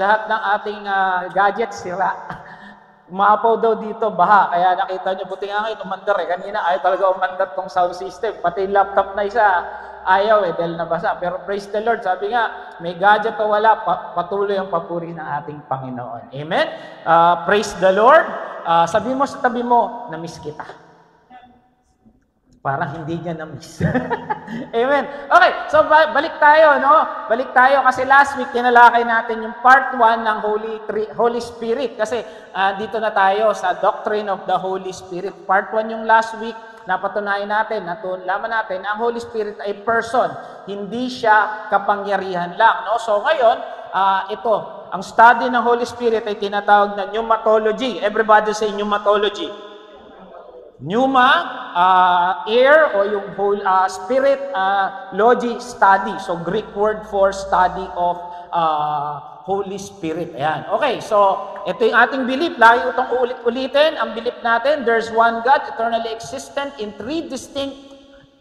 Lahat ng ating gadgets sira. Umaapaw daw dito, baha. Kaya nakita nyo, buti nga ngayon, umandar eh. Kanina, ayaw talaga umandar tong sound system. Pati yung laptop na isa, ayaw eh, dahil nabasa. Pero praise the Lord, sabi nga, may gadget o wala, patuloy ang papuri ng ating Panginoon. Amen? Praise the Lord. Sabi mo sa tabi mo, na-miss kita. Parang hindi niya na-miss. Amen. Okay, so balik tayo, no? Balik tayo kasi last week tinalakay natin yung part 1 ng Holy Spirit kasi dito na tayo sa Doctrine of the Holy Spirit. Part 1 yung last week, napatunayan natin, nalaman natin na ang Holy Spirit ay person, hindi siya kapangyarihan lang, no? So ngayon, ito, ang study ng Holy Spirit ay tinatawag na pneumatology. Everybody say pneumatology. Pneuma, air, o yung whole spirit, logy, study. So, Greek word for study of Holy Spirit. Ayan. Okay, so, ito yung ating belief. Lagi itong ulit-ulitin. Ang belief natin, there's one God, eternally existent in three distinct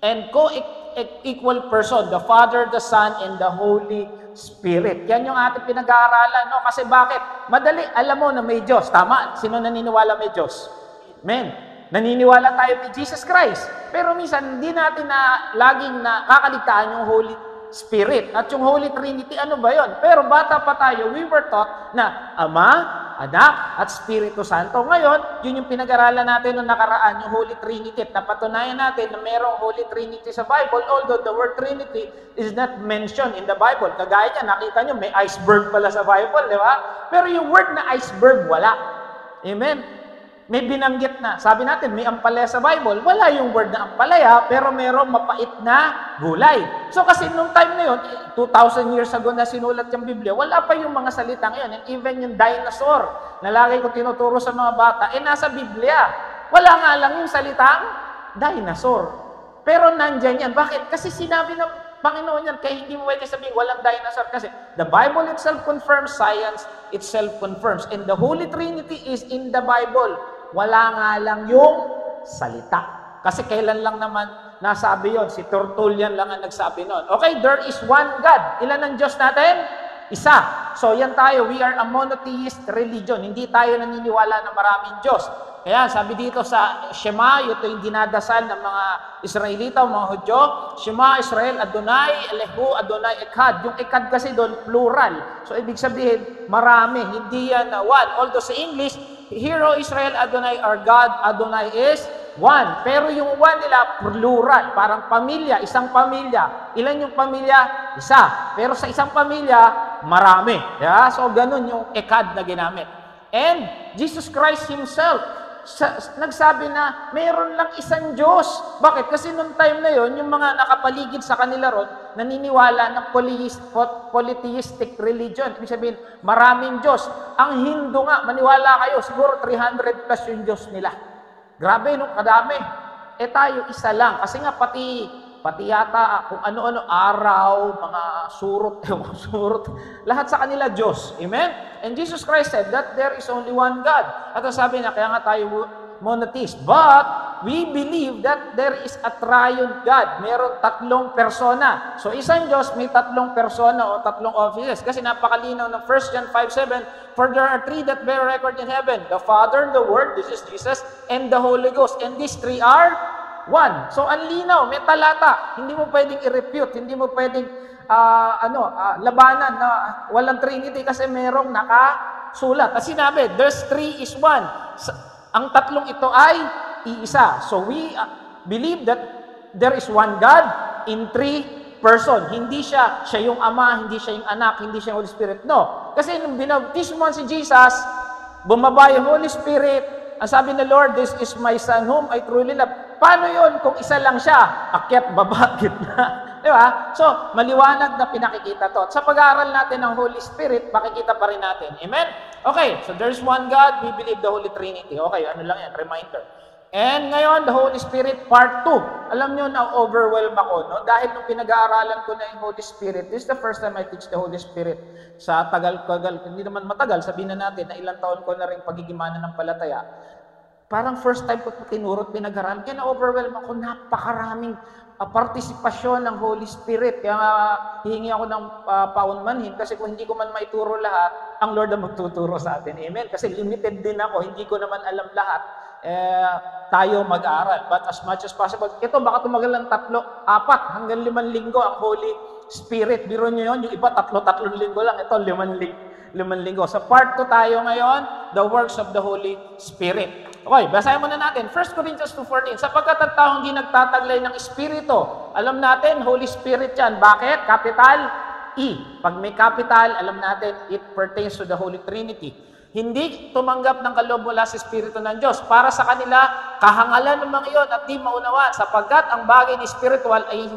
and co-equal person, the Father, the Son, and the Holy Spirit. Yan yung ating pinag-aaralan. No? Kasi bakit? Madali, alam mo na may Diyos. Tama? Sino naniniwala may Diyos? Amen. Naniniwala tayo kay Jesus Christ. Pero minsan, hindi natin na laging nakakaligtaan yung Holy Spirit. At yung Holy Trinity, ano ba yon? Pero bata pa tayo, we were taught na Ama, Anak, at Espiritu Santo. Ngayon, yun yung pinag-aralan natin noong nakaraan, yung Holy Trinity. At napatunayan natin na merong Holy Trinity sa Bible, although the word Trinity is not mentioned in the Bible. Kagaya niya, nakita nyo, may iceberg pala sa Bible, di ba? Pero yung word na iceberg, wala. Amen? May binanggit na. Sabi natin, may ampalaya sa Bible. Wala yung word na ampalaya, pero mayroong mapait na gulay. So kasi nung time na yun, 2,000 years ago na sinulat yung Biblia, wala pa yung mga salita ngayon. And even yung dinosaur, na lagi ko tinuturo sa mga bata, nasa Biblia. Wala nga lang yung salitang dinosaur. Pero nandyan yan. Bakit? Kasi sinabi ng Panginoon yan, kaya hindi mo pwede sabihin walang dinosaur. Kasi the Bible itself confirms, science itself confirms. And the Holy Trinity is in the Bible. Wala nga lang yung salita. Kasi kailan lang naman nasabi yon? Si Tertullian lang ang nagsabi nun. Okay, there is one God. Ilan ang Diyos natin? Isa. So yan tayo, we are a monotheist religion. Hindi tayo naniniwala na maraming Diyos. Kaya sabi dito sa Shema, ito yung dinadasal ng mga Israelita, mga Hudyo. Shema Israel Adonai, Elehu Adonai Echad. Yung Echad kasi doon, plural. So ibig sabihin, marami. Hindi yan one. Although sa English, Hear, O Israel, Adonai our God, Adonai is one. Pero yung one nila, plural. Parang pamilya, isang pamilya. Ilan yung pamilya? Isa. Pero sa isang pamilya, marami. Yeah? So, ganun yung Echad na ginamit. And Jesus Christ Himself, nagsabi na mayroon lang isang Diyos. Bakit? Kasi nung time na yon, yung mga nakapaligid sa kanila ron, naniniwala ng polytheistic religion. Ibig sabihin, maraming Diyos. Ang Hindu nga, maniwala kayo, siguro 300 plus yung Diyos nila. Grabe, no? Kadami. Tayo, isa lang. Kasi nga, pati yata kung ano-ano, araw, mga surot, lahat sa kanila Diyos. Amen? And Jesus Christ said that there is only one God. At sabi na, kaya nga tayo monotheist. But we believe that there is a triune God. Meron tatlong persona. So isang Diyos may tatlong persona o tatlong offices. Kasi napakalinaw ng 1 John 5:7, for there are three that bear record in heaven. The Father, the Word, this is Jesus, and the Holy Ghost. And these three are one. So, ang linaw, may talata. Hindi mo pwedeng i-refute, hindi mo pwedeng labanan na walang Trinity kasi merong nakasulat. At sinabi, there's three is one. Ang tatlong ito ay iisa. So, we believe that there is one God in three person. Hindi siya yung Ama, hindi siya yung Anak, hindi siya yung Holy Spirit. No. Kasi nung binabtismohan si Jesus, bumaba yung Holy Spirit. Ang sabi ng Lord, this is my Son whom I truly love. Paano yun kung isa lang siya? Akyat, baba, gitna. Di ba? So, maliwanag na pinakikita to. At sa pag-aaral natin ng Holy Spirit, makikita pa rin natin. Amen? Okay, so there's one God, we believe the Holy Trinity. Okay, ano lang yan, reminder. And ngayon, the Holy Spirit, part 2. Alam nyo, na-overwhelm ako, no? Dahil nung pinag-aaralan ko na yung Holy Spirit, this is the first time I teach the Holy Spirit. Sa tagal, hindi naman matagal, sabihin na natin na ilang taon ko na rin pagigimana ng palataya. parang first time ko tinuro at pinag-aralan. Kaya na-overwhelm ako, napakaraming partisipasyon ng Holy Spirit. Kaya hihingi ako ng paunmanhin kasi kung hindi ko man maituro lahat, ang Lord ang magtuturo sa atin. Amen? Kasi limited din ako, hindi ko naman alam lahat. Tayo mag-aaral. But as much as possible, ito baka tumagal ng 3, 4, hanggang 5 linggo ang Holy Spirit. Biro nyo yun, yung iba 3 linggo lang. Ito 5 linggo. Sa part 2 tayo ngayon, the works of the Holy Spirit. Okay, basahin muna natin. 1 Corinthians 2:14. Sapagkat ang taong hindi nagtataglay ng Espiritu, alam natin, Holy Spirit yan. Bakit? Capital E. Pag may capital, alam natin, it pertains to the Holy Trinity. Hindi tumanggap ng kaloob mula sa Espiritu ng Diyos. Para sa kanila, kahangalan ng mga iyon at di maunawaan, sapagkat ang bagay ni spiritual ay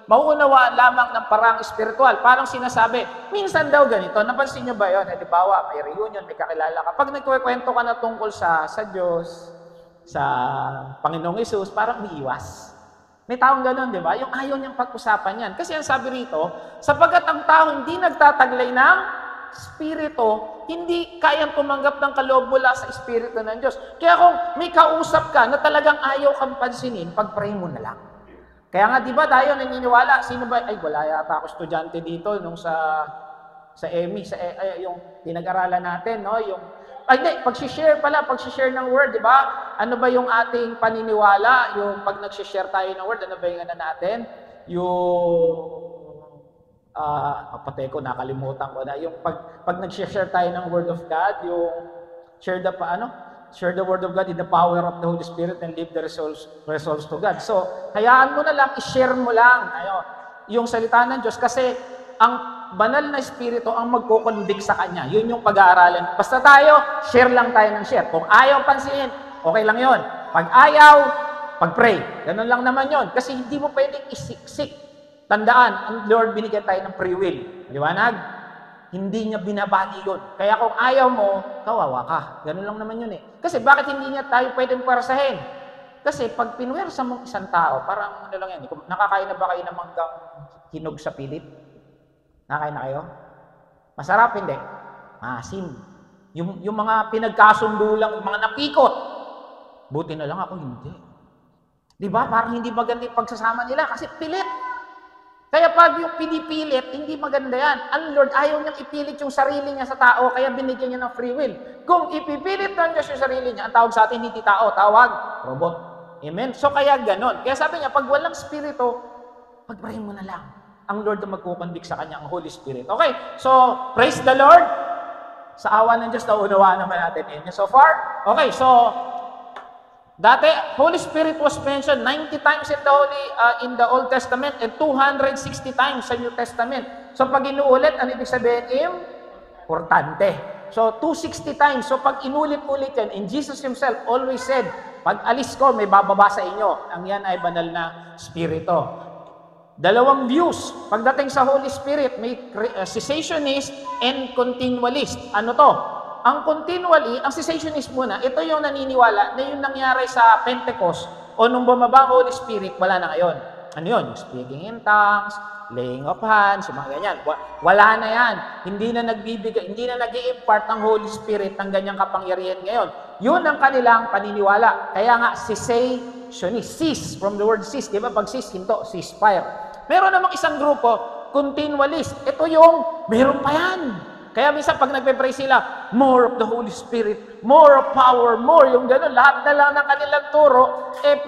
mauunawaan lamang ng parang espiritual. Parang sinasabi, minsan daw ganito, napansin nyo ba yun? Halimbawa, may reunion, may kakilala ka. Pag nagkukwento ka na tungkol sa Diyos, sa Panginoong Hesus, parang umiiwas. May taong ganun, di ba? Yung ayaw niyang pag-usapan yan. Kasi ang sabi rito, sapagkat ang tao hindi nagtataglay ng Espiritu, hindi kayang tumanggap ng kaloob mula sa Espiritu ng Diyos. Kaya kung may kausap ka na talagang ayaw kang pansinin, pag-pray mo na lang. Kaya nga, di ba tayo naniniwala? Sino ba? Ay, wala yata ako estudyante dito nung sa EMI, yung pinag-aralan natin, no? Hindi, pag-share ng word, di ba? Ano ba yung ating paniniwala? Yung pag nag-share tayo ng word, ano ba yung natin? Patay ko, nakalimutan ko na. Yung pag nag-share tayo ng Word of God, yung share the Word of God in the power of the Holy Spirit and leave the results to God. So, hayaan mo na lang, i-share mo lang yung salita ng Diyos kasi ang banal na Espiritu ang magkukonvict sa Kanya. Yun yung pag-aaralan. Basta tayo, share lang tayo ng share. Kung ayaw pansinin, okay lang yon. Pag ayaw, pag-pray. Ganun lang naman yon. Kasi hindi mo pwedeng isiksik. Tandaan, ang Lord binigyan tayo ng free will. Liwanag? Hindi niya binabali yun. Kaya kung ayaw mo, kawawa ka. Ganun lang naman yun eh. Kasi bakit hindi niya tayo pwedeng parasahin? Kasi pag pinwersa mong isang tao, parang ano lang yan, nakakain na ba kayo ng manggang hinog sa pilit? Nakakain na kayo? Masarap, hindi? Maasim. Yung mga pinagkasundo lang, yung mga napikot. Buti na lang ako, hindi. Di ba? Parang hindi maganda yung pagsasama nila kasi pilit. Kaya pag yung pinipilit, hindi maganda yan. Ang Lord, ayaw niyang ipilit yung sarili niya sa tao, kaya binigyan niya ng free will. Kung ipipilit ng Diyos yung sarili niya, ang tawag sa atin, hindi tao, tawag, robot. Amen? So kaya ganon. Kaya sabi niya, pag walang Espiritu, pag-pray mo na lang. Ang Lord ang magkukonvict sa kanya, ang Holy Spirit. Okay, so praise the Lord. Sa awa ng Diyos, naunawaan naman natin. Amen so far? Okay, so dati, Holy Spirit was mentioned 90 times in the Old Testament and 260 times sa New Testament. So pag inuulit, ano ibig sabihin? Importante. So 260 times. So pag inulit-ulit yan, and Jesus Himself always said, pag alis ko, may bababa sa inyo. Ang yan ay banal na Spirito. Dalawang views. Pagdating sa Holy Spirit, may cessationist and continualist. Ano to? Ang continually, ang cessationist muna, ito yung naniniwala na yung nangyari sa Pentecost o nung bumaba ang Holy Spirit, wala na ngayon. Ano yun? Speaking in tongues, laying of hands, yung mga ganyan. Wala na yan. Hindi na nagbibigay, hindi na nag-i-impart ang Holy Spirit ng ganyang kapangyarihan ngayon. Yun ang kanilang paniniwala. Kaya nga, cessationist. Cease, from the word cease. Di ba? Pag cease, hinto, ceasefire. Meron namang isang grupo, continualist. Ito yung, meron pa yan. Kaya minsan pag nagpe-pray sila, more of the Holy Spirit, more of power, more, yung gano'n, lahat na lang ng kanilang turo,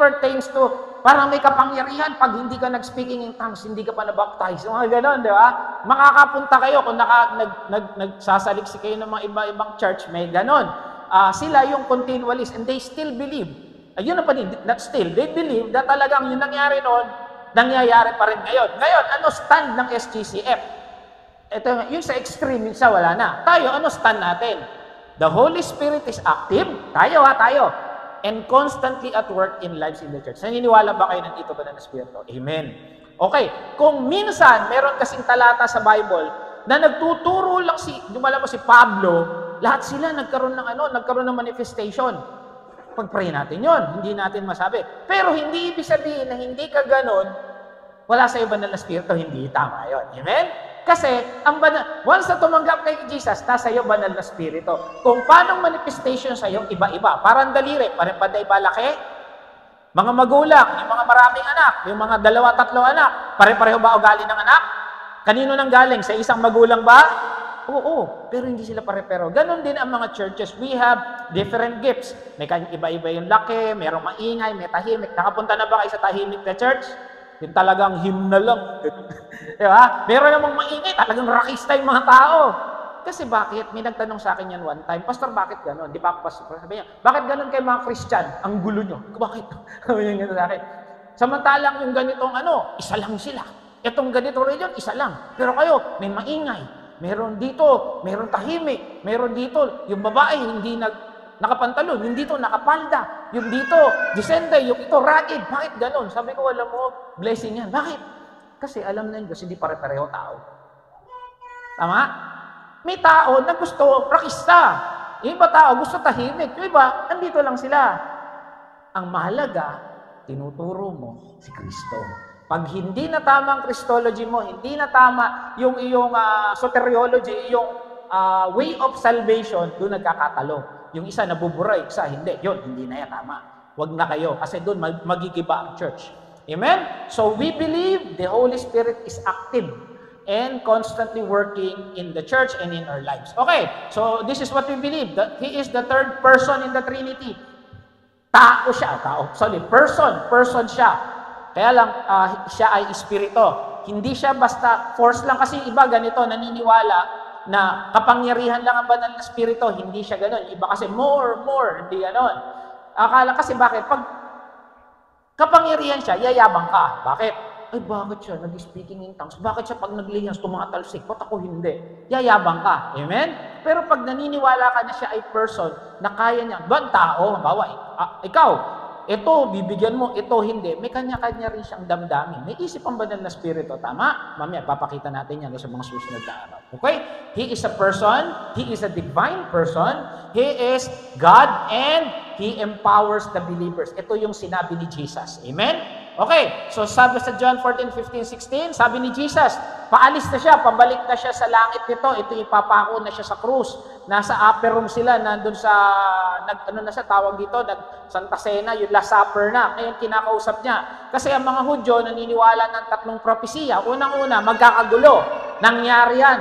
pertains to, parang may kapangyarihan, pag hindi ka nag-speaking in tongues, hindi ka pa na-baptize, mga gano'n, di ba? Makakapunta kayo kung nagsasaliksik kayo ng mga iba-ibang church, may gano'n. Sila yung continualist, and they still believe. Ayun na pa din, not still, they believe that talagang yung nangyari noon, nangyayari pa rin ngayon. Ngayon, ano stand ng SGCF? Ito, yung sa extreme, yung sa wala na. Tayo, ano stand natin? The Holy Spirit is active. Tayo. And constantly at work in lives in the church. Naniniwala ba kayo nandito ba na Espiritu? Amen. Okay. Kung minsan, meron kasing talata sa Bible na nagtuturo lang lumala mo si Pablo, lahat sila nagkaroon ng manifestation. Pag-pray natin yon, hindi natin masabi. Pero hindi ibig sabihin na hindi ka ganon, wala sa iba na Espiritu, hindi tama yon. Amen? Kasi, once na tumanggap kay Jesus, nasa iyo banal na spirito. Kung paano manifestation sa iyo, iba-iba. Parang daliri, parang panday-iba laki. Mga magulang, yung mga maraming anak, yung mga 2-3 anak, pare-pareho ba ugali ng anak? Kanino nang galing? Sa isang magulang ba? Oo, pero hindi sila pare-pareho. Ganon din ang mga churches. We have different gifts. May iba-iba yung laki, mayroong maingay, may tahimik. Nakapunta na ba kayo sa tahimik na church? Yung talagang hymn na lang. Diba? Meron namang maingay, talagang rockista yung mga tao. Kasi bakit? May nagtanong sa akin yan one time, Pastor, bakit gano'n? Di ba, Pastor? Sabi niya, bakit gano'n kayo mga Christian? Ang gulo nyo. Bakit? Sabi niya gano'n sa akin. Samantalang yung ganitong isa lang sila. Itong ganito religion, isa lang. Pero kayo, may maingay. Meron dito, meron tahimik. Meron dito, yung babae hindi nakapantalon, yung dito nakapalda. Yung dito, disente, yung ito ragged. Bakit gano'n? Sabi ko, alam mo, blessing yan. Bakit? Kasi alam na yun, kasi hindi pare-pareho tao. Tama? May tao na gusto rakista. Yung iba tao gusto tahimik. Yung iba, andito lang sila. Ang mahalaga, tinuturo mo si Kristo. Pag hindi na tama ang Christology mo, hindi na tama yung iyong soteriology, yung way of salvation, doon nagkakatalo. Yung isa nabubura, yung isa hindi. Yun, hindi na yan tama. Huwag na kayo kasi doon magigiba ang church. Amen? So we believe the Holy Spirit is active and constantly working in the church and in our lives. Okay, so this is what we believe, that He is the third person in the Trinity. Person siya. Kaya lang, siya ay espiritu. Hindi siya basta force lang, kasi iba ganito, naniniwala na kapangyarihan lang ang banal na espiritu. Hindi siya ganon. Iba kasi more, hindi ganon. Akala kasi bakit? Pag kapangyarihan siya, yayabang ka. Bakit? Ay, bakit siya nag-speaking in tongues? Bakit siya pag naglihas, tumatalsik? Ba't ako hindi? Yayabang ka. Amen? Pero pag naniniwala ka na siya ay person, na kaya niya, ba tao, bawa, ikaw, ito, bibigyan mo, ito, hindi. May kanya-kanya rin siyang damdamin. May isip ang banal na spirito, tama? Mamaya, papakita natin yan sa mga susunod na araw. Okay? He is a person, He is a divine person, He is God, and He empowers the believers. Ito yung sinabi ni Jesus. Amen? Okay, so sabi sa John 14:15-16, sabi ni Jesus, paalis na siya, pabalik na siya sa langit nito, ito ipapako na siya sa krus. Nasa upper room sila, nandun sa, tawag dito, Santa Cena, yung Last Supper na. Ngayon, kinakausap niya. Kasi ang mga Hudyo naniniwala ng 3 propesiya. Unang-una, magkakagulo. Nangyari yan.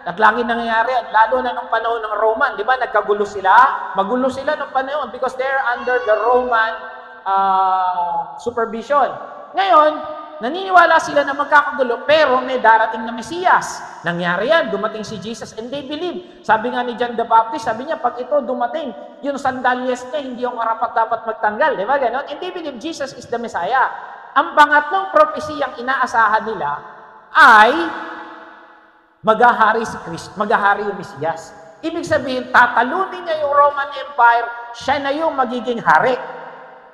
At lagi nangyayari yan. Lalo na nung panahon ng Roman. Di ba, nagkagulo sila? Magulo sila nung panahon because they're under the Roman supervision. Ngayon, naniniwala sila na magkakagulo, pero may darating na Mesiyas. Nangyari yan, dumating si Jesus, and they believe. Sabi nga ni John the Baptist, sabi niya, pag ito dumating, yung sandalyas niya, hindi yung karapat-dapat magtanggal. Di ba ganon? And they believe Jesus is the Messiah. Ang pangatlong propesiyang inaasahan nila ay maghahari si Kristo, maghahari yung Mesiyas. Ibig sabihin, tatalunin niya yung Roman Empire, siya na yung magiging hari.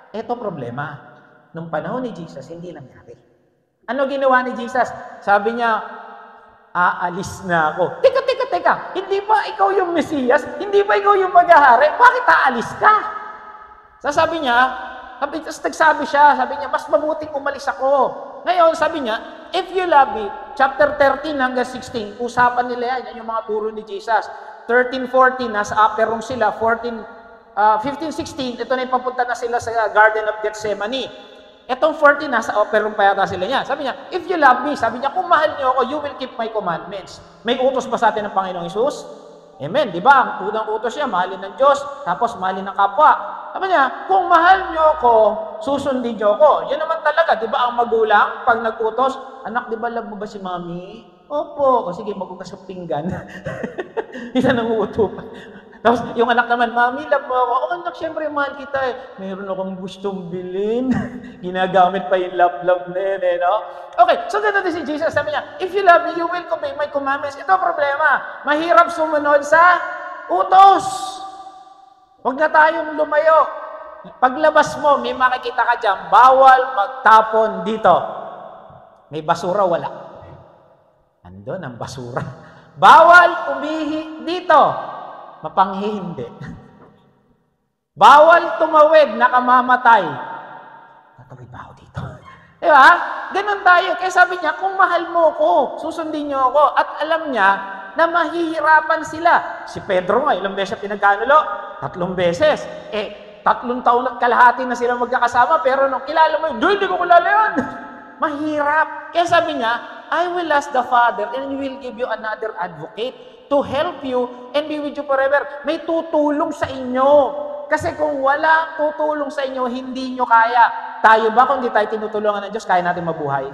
Ito problema. Nung panahon ni Jesus, hindi nangyari. Ano ginawa ni Jesus? Sabi niya, aalis na ako. Teka. Hindi ba ikaw yung Mesiyas? Hindi ba ikaw yung maghahari? Bakit aalis ka? Sabi niya, nagsabi siya, sabi niya, mas mabuting umalis ako. Ngayon, sabi niya, if you love me, chapter 13 hanggang 16, usapan nila yan yung mga turo ni Jesus. 13-14, nasa upper room sila, 15-16, ito na yung papunta na sila sa Garden of Gethsemane. Itong 14, nasa upper room pa yata sila niya. Sabi niya, if you love me, sabi niya, kung mahal niyo ako, you will keep my commandments. May utos ba sa atin ng Panginoong Hesus? Amen, di ba? Ang unang utos siya, mahalin ng Diyos, tapos mahalin ng kapwa. Sabi niya, kung mahal niyo ako, susundin niyo ako. Yan naman talaga, di ba ang magulang, pag nag-utos, anak, di ba love mo ba si mami? Opo. O sige, magugas ng pinggan. Isa nang uuto pa. Tapos yung anak naman, mami, love mo ako. Oh, anak, syempre mahal kita eh. Meron akong gustong bilhin. Ginagamit pa yung love na yun eh, no? Okay, so ganun din si Jesus. Sabi niya, if you love me, you will obey my commandments. Ito ang problema. Mahirap sumunod sa utos. Huwag na tayong lumayo. Paglabas mo, may makikita ka dyan, bawal magtapon dito. May basura, wala. Andun ang basura. Bawal umihi dito. Mapanghi hindi. Bawal tumawid, nakamamatay. Tatawid ba ako dito? Di ba? Ganon tayo. Kaya sabi niya, kung mahal mo ko, susundin niyo ako. At alam niya na mahihirapan sila. Si Pedro nga, ilang beses pinagkanulo? 3 beses. 3 taon at kalahati na sila magkakasama, pero nung kilala mo yun, hindi ko kilala yun. Mahirap. Kaya sabi niya, I will ask the Father and He will give you another advocate to help you and be with you forever. May tutulong sa inyo. Kasi kung wala tutulong sa inyo, hindi nyo kaya. Tayo ba, kung hindi tayo tinutulungan ng Diyos, kaya natin mabuhay?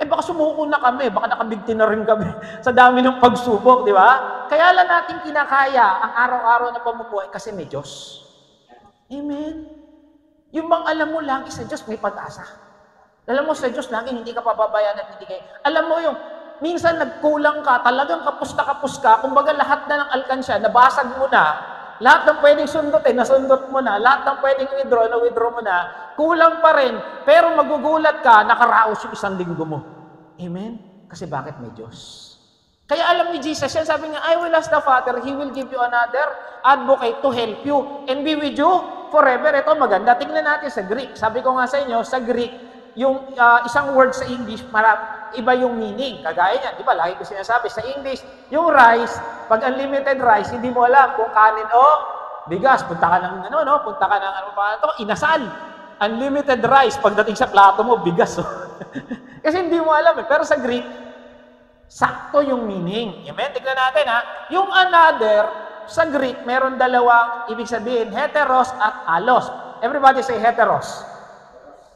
Baka sumuko na kami, baka nakabigti na rin kami sa dami ng pagsubok, di ba? Kaya lang natin kinakaya ang araw-araw na pamumuhay kasi may Diyos. Amen? Yung bang alam mo lagi sa Diyos, may pag-asa. Alam mo sa Diyos, lagi hindi ka pababayaan at hindi kayo. Alam mo yung, minsan nagkulang ka, talagang kapus ka, kumbaga lahat na ng alkansya, nabasag mo na, lahat ng pwedeng sundutin, nasundot mo na, lahat ng pwedeng withdraw, na-withdraw mo na, kulang pa rin, pero magugulat ka, nakaraos yung 1 linggo mo. Amen? Kasi bakit may Diyos? Kaya alam ni Jesus, yan sabi niya, I will ask the Father, He will give you another advocate to help you and be with you forever. Ito maganda. Tingnan natin sa Greek. Sabi ko nga sa inyo, sa Greek, yung isang word sa English, iba yung meaning. Kagaya niyan, di ba? Lagi ko sinasabi, sa English, yung rice, pag unlimited rice, hindi mo alam kung kanin o bigas. Punta ka ng, inasal. Unlimited rice, pagdating sa plato mo, bigas. Kasi hindi mo alam eh. Pero sa Greek, sakto yung meaning. Amen? Tignan natin ha. Yung another, sa Greek, meron dalawang ibig sabihin, heteros at alos. Everybody say heteros.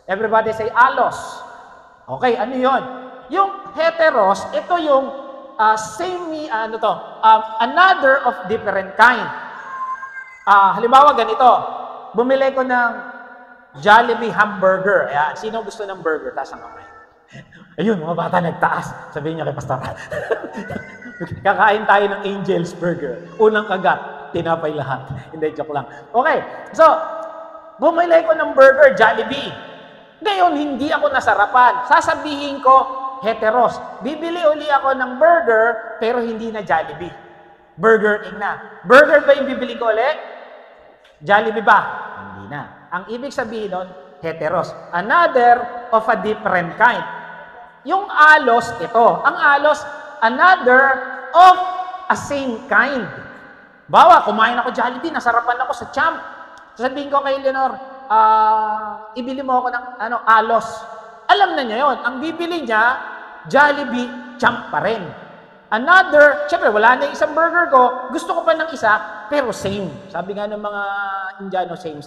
Everybody say alos. Okay, ano yun? Yung heteros, ito yung another of different kind. Halimbawa, ganito. Bumili ko ng Jollibee hamburger. Ayan, sino gusto ng burger? Taas ang kamay. Ayun, mga bata nagtaas. Sabihin niya kay Pastor. Kakain tayo ng Angel's Burger. Unang kagat, tinapay lahat. Hindi, joke lang. Okay, so, bumili ko ng burger, Jollibee. Ngayon, hindi ako nasarapan. Sasabihin ko, heteros. Bibili uli ako ng burger, pero hindi na Jollibee. Burger King na. Burger ba yung bibili ko ulit? Jollibee ba? Hindi na. Ang ibig sabihin nun, heteros. Another of a different kind. Yung alos, ito. Ang alos, another of a same kind. Bawa, kumain ako Jollibee, nasarapan ako sa Champ. Sabihin ko kay Leonor, ibili mo ako ng alos. Alam na niya yon. Ang bibili niya, Jollibee, Champ pa rin. Another, syempre, wala na isang burger ko, gusto ko pa ng isa, pero same. Sabi nga ng mga Indiano, same.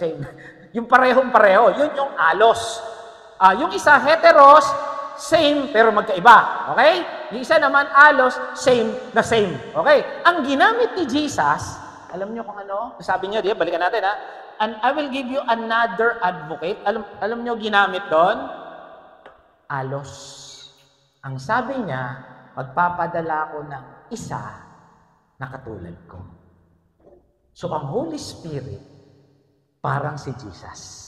Yung parehong-pareho, yun yung alos. Yung isa, heteros, same, pero magkaiba. Okay? Yung isa naman, alos, same na same. Okay? Ang ginamit ni Jesus, alam niyo kung ano? Sabi niyo, balikan natin ha. And I will give you another advocate. Alam niyo ginamit doon? Alos. Ang sabi niya, magpapadala ko ng isa na katulad ko. So, ang Holy Spirit, parang si Jesus.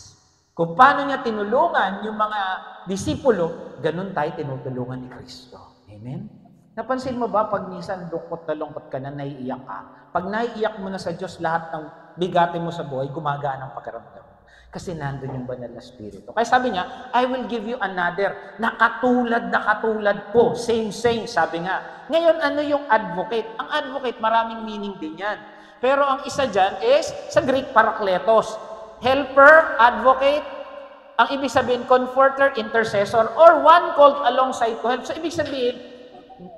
Kung paano niya tinulungan yung mga disipulo, ganun tayo tinutulungan ni Kristo. Amen? Napansin mo ba, pag minsan lungkot na lungkot ka na, naiiyak ka, pag naiiyak mo na sa Diyos, lahat ng bigatin mo sa buhay, gumagaan ang pakiramdam. Kasi nandun yung banal na Espiritu. Kaya sabi niya, I will give you another na katulad ko. Same, sabi nga. Ngayon, ano yung advocate? Ang advocate, maraming meaning din yan. Pero ang isa dyan is, sa Greek, parakletos. Helper, advocate, ang ibig sabihin, comforter, intercessor, or one called alongside to help. So, ibig sabihin,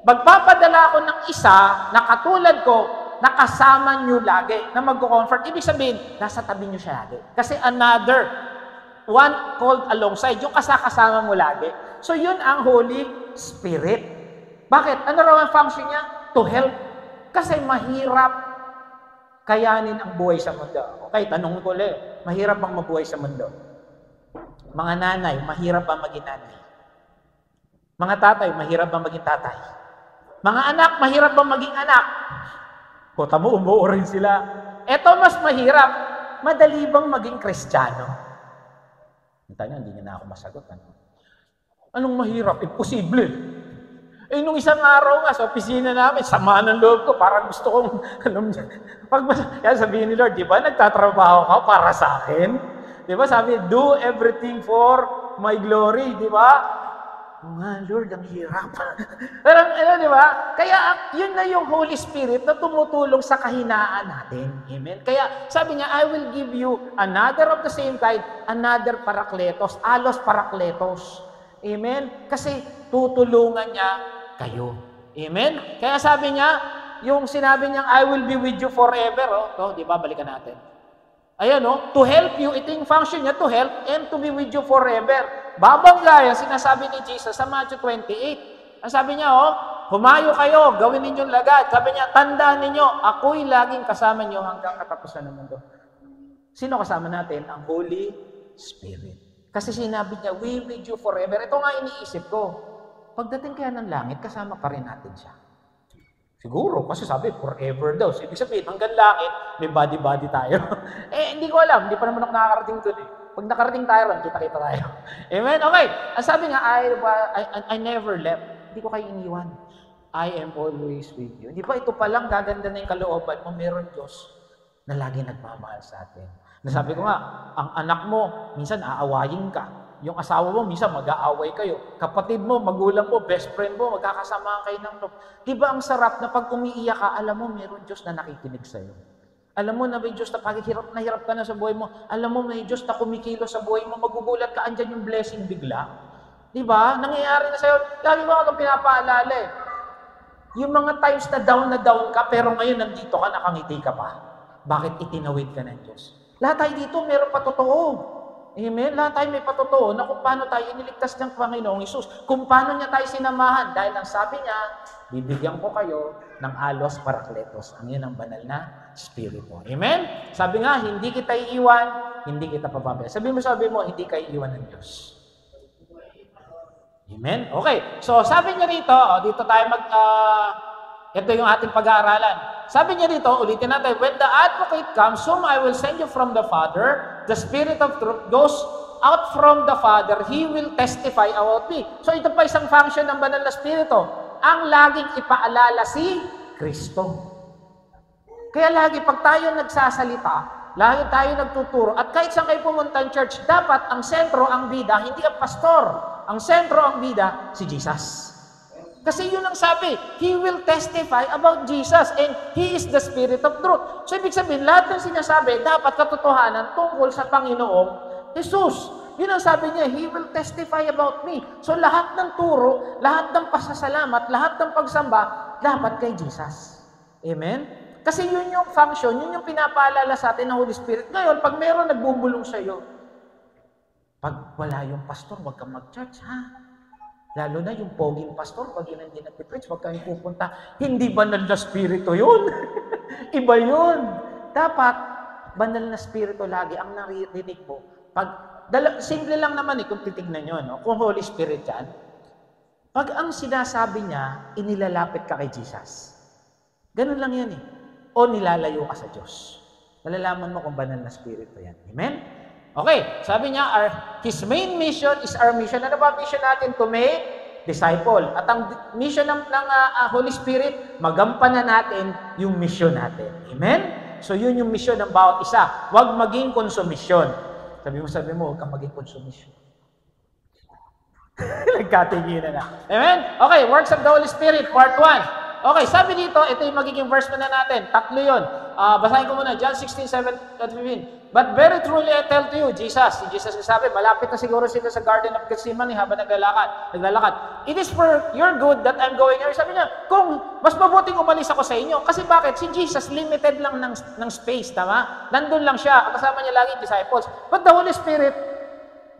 magpapadala ako ng isa na katulad ko, nakasama nyo lagi, na magko-comfort. Ibig sabihin, nasa tabi nyo siya lagi. Kasi another, one called alongside, yung kasama mo lagi. So, yun ang Holy Spirit. Bakit? Ano raw ang function niya? To help. Kasi mahirap kayanin ang buhay sa mundo. Okay, tanong ko ulit, mahirap bang mabuhay sa mundo? Mga nanay, mahirap bang maging nanay? Mga tatay, mahirap bang maging tatay? Mga anak, mahirap bang maging anak? Kota mo, umuo rin sila. Eto mas mahirap, madali bang maging Kristiyano? Hinta niyo, hindi niya na ako masagot. Anong mahirap? Imposible. Nung isang araw nga sa opisina namin, sama ng loob ko, parang gusto kong, kaya sabihin ni Lord, di ba, nagtatrabaho ka para sa akin? Di ba, sabi, do everything for my glory, di ba? Nga, Lord, ang hirap. Pero, di ba? Kaya, yun na yung Holy Spirit na tumutulong sa kahinaan natin. Amen? Kaya, sabi niya, I will give you another of the same kind, another parakletos, alos parakletos. Amen? Kasi, tutulungan niya kayo. Amen? Kaya sabi niya, yung sinabi niyang, I will be with you forever. To, di ba? Balikan natin. Ayan, to help you, ito yung function niya, to help and to be with you forever. Babangga yan, sinasabi ni Jesus sa Matthew 28. Ang sabi niya, humayo kayo, gawin ninyong lagad. Sabi niya, tandaan ninyo, ako'y laging kasama niyo hanggang katapusan ng mundo. Sino kasama natin? Ang Holy Spirit. Kasi sinabi niya, we with you forever. Ito nga iniisip ko. Pagdating kaya ng langit, kasama pa rin natin siya. Siguro, kasi sabi, forever daw. So, ibig sabihin, hanggang langit, may body-body tayo. Hindi ko alam. Hindi pa naman ako nakakarating doon eh. Pag nakarating tayo ron, kita-kita tayo. Amen? Okay. Ang sabi nga, I never left. Hindi ko kayo iniwan. I am always with you. Di ba ito palang gaganda na yung kalooban mo, meron Diyos na lagi nagmamahal sa atin. Nasabi ko nga, ang anak mo, minsan aawayin ka. Yung asawa mo, minsan mag-aaway kayo. Kapatid mo, magulang mo, best friend mo, magkakasama kayo ng loob. Di ba ang sarap na pag umiiyak ka, alam mo, meron Diyos na nakikinig sa'yo. Alam mo na may Diyos na pag hirap ka na sa buhay mo, alam mo may Diyos na kumikilo sa buhay mo, magugulat ka, andyan yung blessing bigla. Di ba? Nangyayari na sa'yo. Lagi mo itong pinapaalala eh. Yung mga times na down ka, pero ngayon nandito ka, nakangiti ka pa. Bakit itinawid ka ng Diyos? Lahat tayo dito, meron pa totoo. Amen? Lahat tayo may patotoo na kung paano tayo iniligtas ng Panginoong Hesus. Kung paano niya tayo sinamahan. Dahil ang sabi niya, bibigyan ko kayo ng alos parakletos. Ang yun ang banal na Espiritu. Amen? Sabi nga, hindi kita iiwan, hindi kita pababayaan. Sabi mo, hindi ka iiwan ng Diyos. Amen? Okay. So, sabi niya rito, dito tayo ito yung ating pag-aaralan. Sabi niya dito, ulitin natin, when the advocate comes, whom I will send you from the Father, the Spirit of truth goes out from the Father, He will testify about me. So, ito pa isang function ng banal na Espiritu. Ang laging ipaalala si Kristo. Kaya lagi, pag tayo nagsasalita, lagi tayo nagtuturo, at kahit saan kayo pumunta ng church, dapat ang sentro, ang bida, hindi ang pastor. Ang sentro, ang bida, si Jesus. Kasi yun ang sabi, He will testify about Jesus, and He is the Spirit of truth. So, ibig sabihin, lahat ng sinasabi, dapat katotohanan tungkol sa Panginoong Jesus. Yun ang sabi niya, He will testify about me. So, lahat ng turo, lahat ng pasasalamat, lahat ng pagsamba, dapat kay Jesus. Amen? Kasi yun yung function, yun yung pinapaalala sa atin ng Holy Spirit. Ngayon, pag meron nagbubulong sa iyo, pag wala yung pastor, huwag kang mag-church, ha? Lalo na yung poging pastor, pag yun hindi nag-preach, huwag kang pupunta. Hindi banal na spirito yun. Iba yun. Dapat, banal na spirito lagi ang naririnig mo. Simple lang naman kung titignan nyo, no? Kung Holy Spirit yan, pag ang sinasabi niya, inilalapit ka kay Jesus. Ganun lang yan o nilalayo ka sa Diyos. Malalaman mo kung banal na spirito yan. Amen? Okay, sabi niya, His main mission is our mission. Ano ba mission natin? To make disciple. At ang mission ng Holy Spirit, magampanan natin yung mission natin. Amen? So yun yung mission ng bawat isa. Huwag maging konsumisyon. Sabi mo, huwag kang maging konsumisyon. Nagkatinginan na. Amen? Okay, works of the Holy Spirit, part 1. Okay, sabi dito, ito yung magiging verse na natin. Tatlo yun. Basahin ko muna, John 16:7-15. But very truly I tell to you, si Jesus sabi, malapit na siguro sila sa Garden of Gethsemane habang naglalakad. It is for your good that I'm going here. Sabi niya, kung mas mabuting umalis ako sa inyo. Kasi bakit? Si Jesus limited lang ng space, tama? Nandun lang siya. Kasama niya lagi disciples. But the Holy Spirit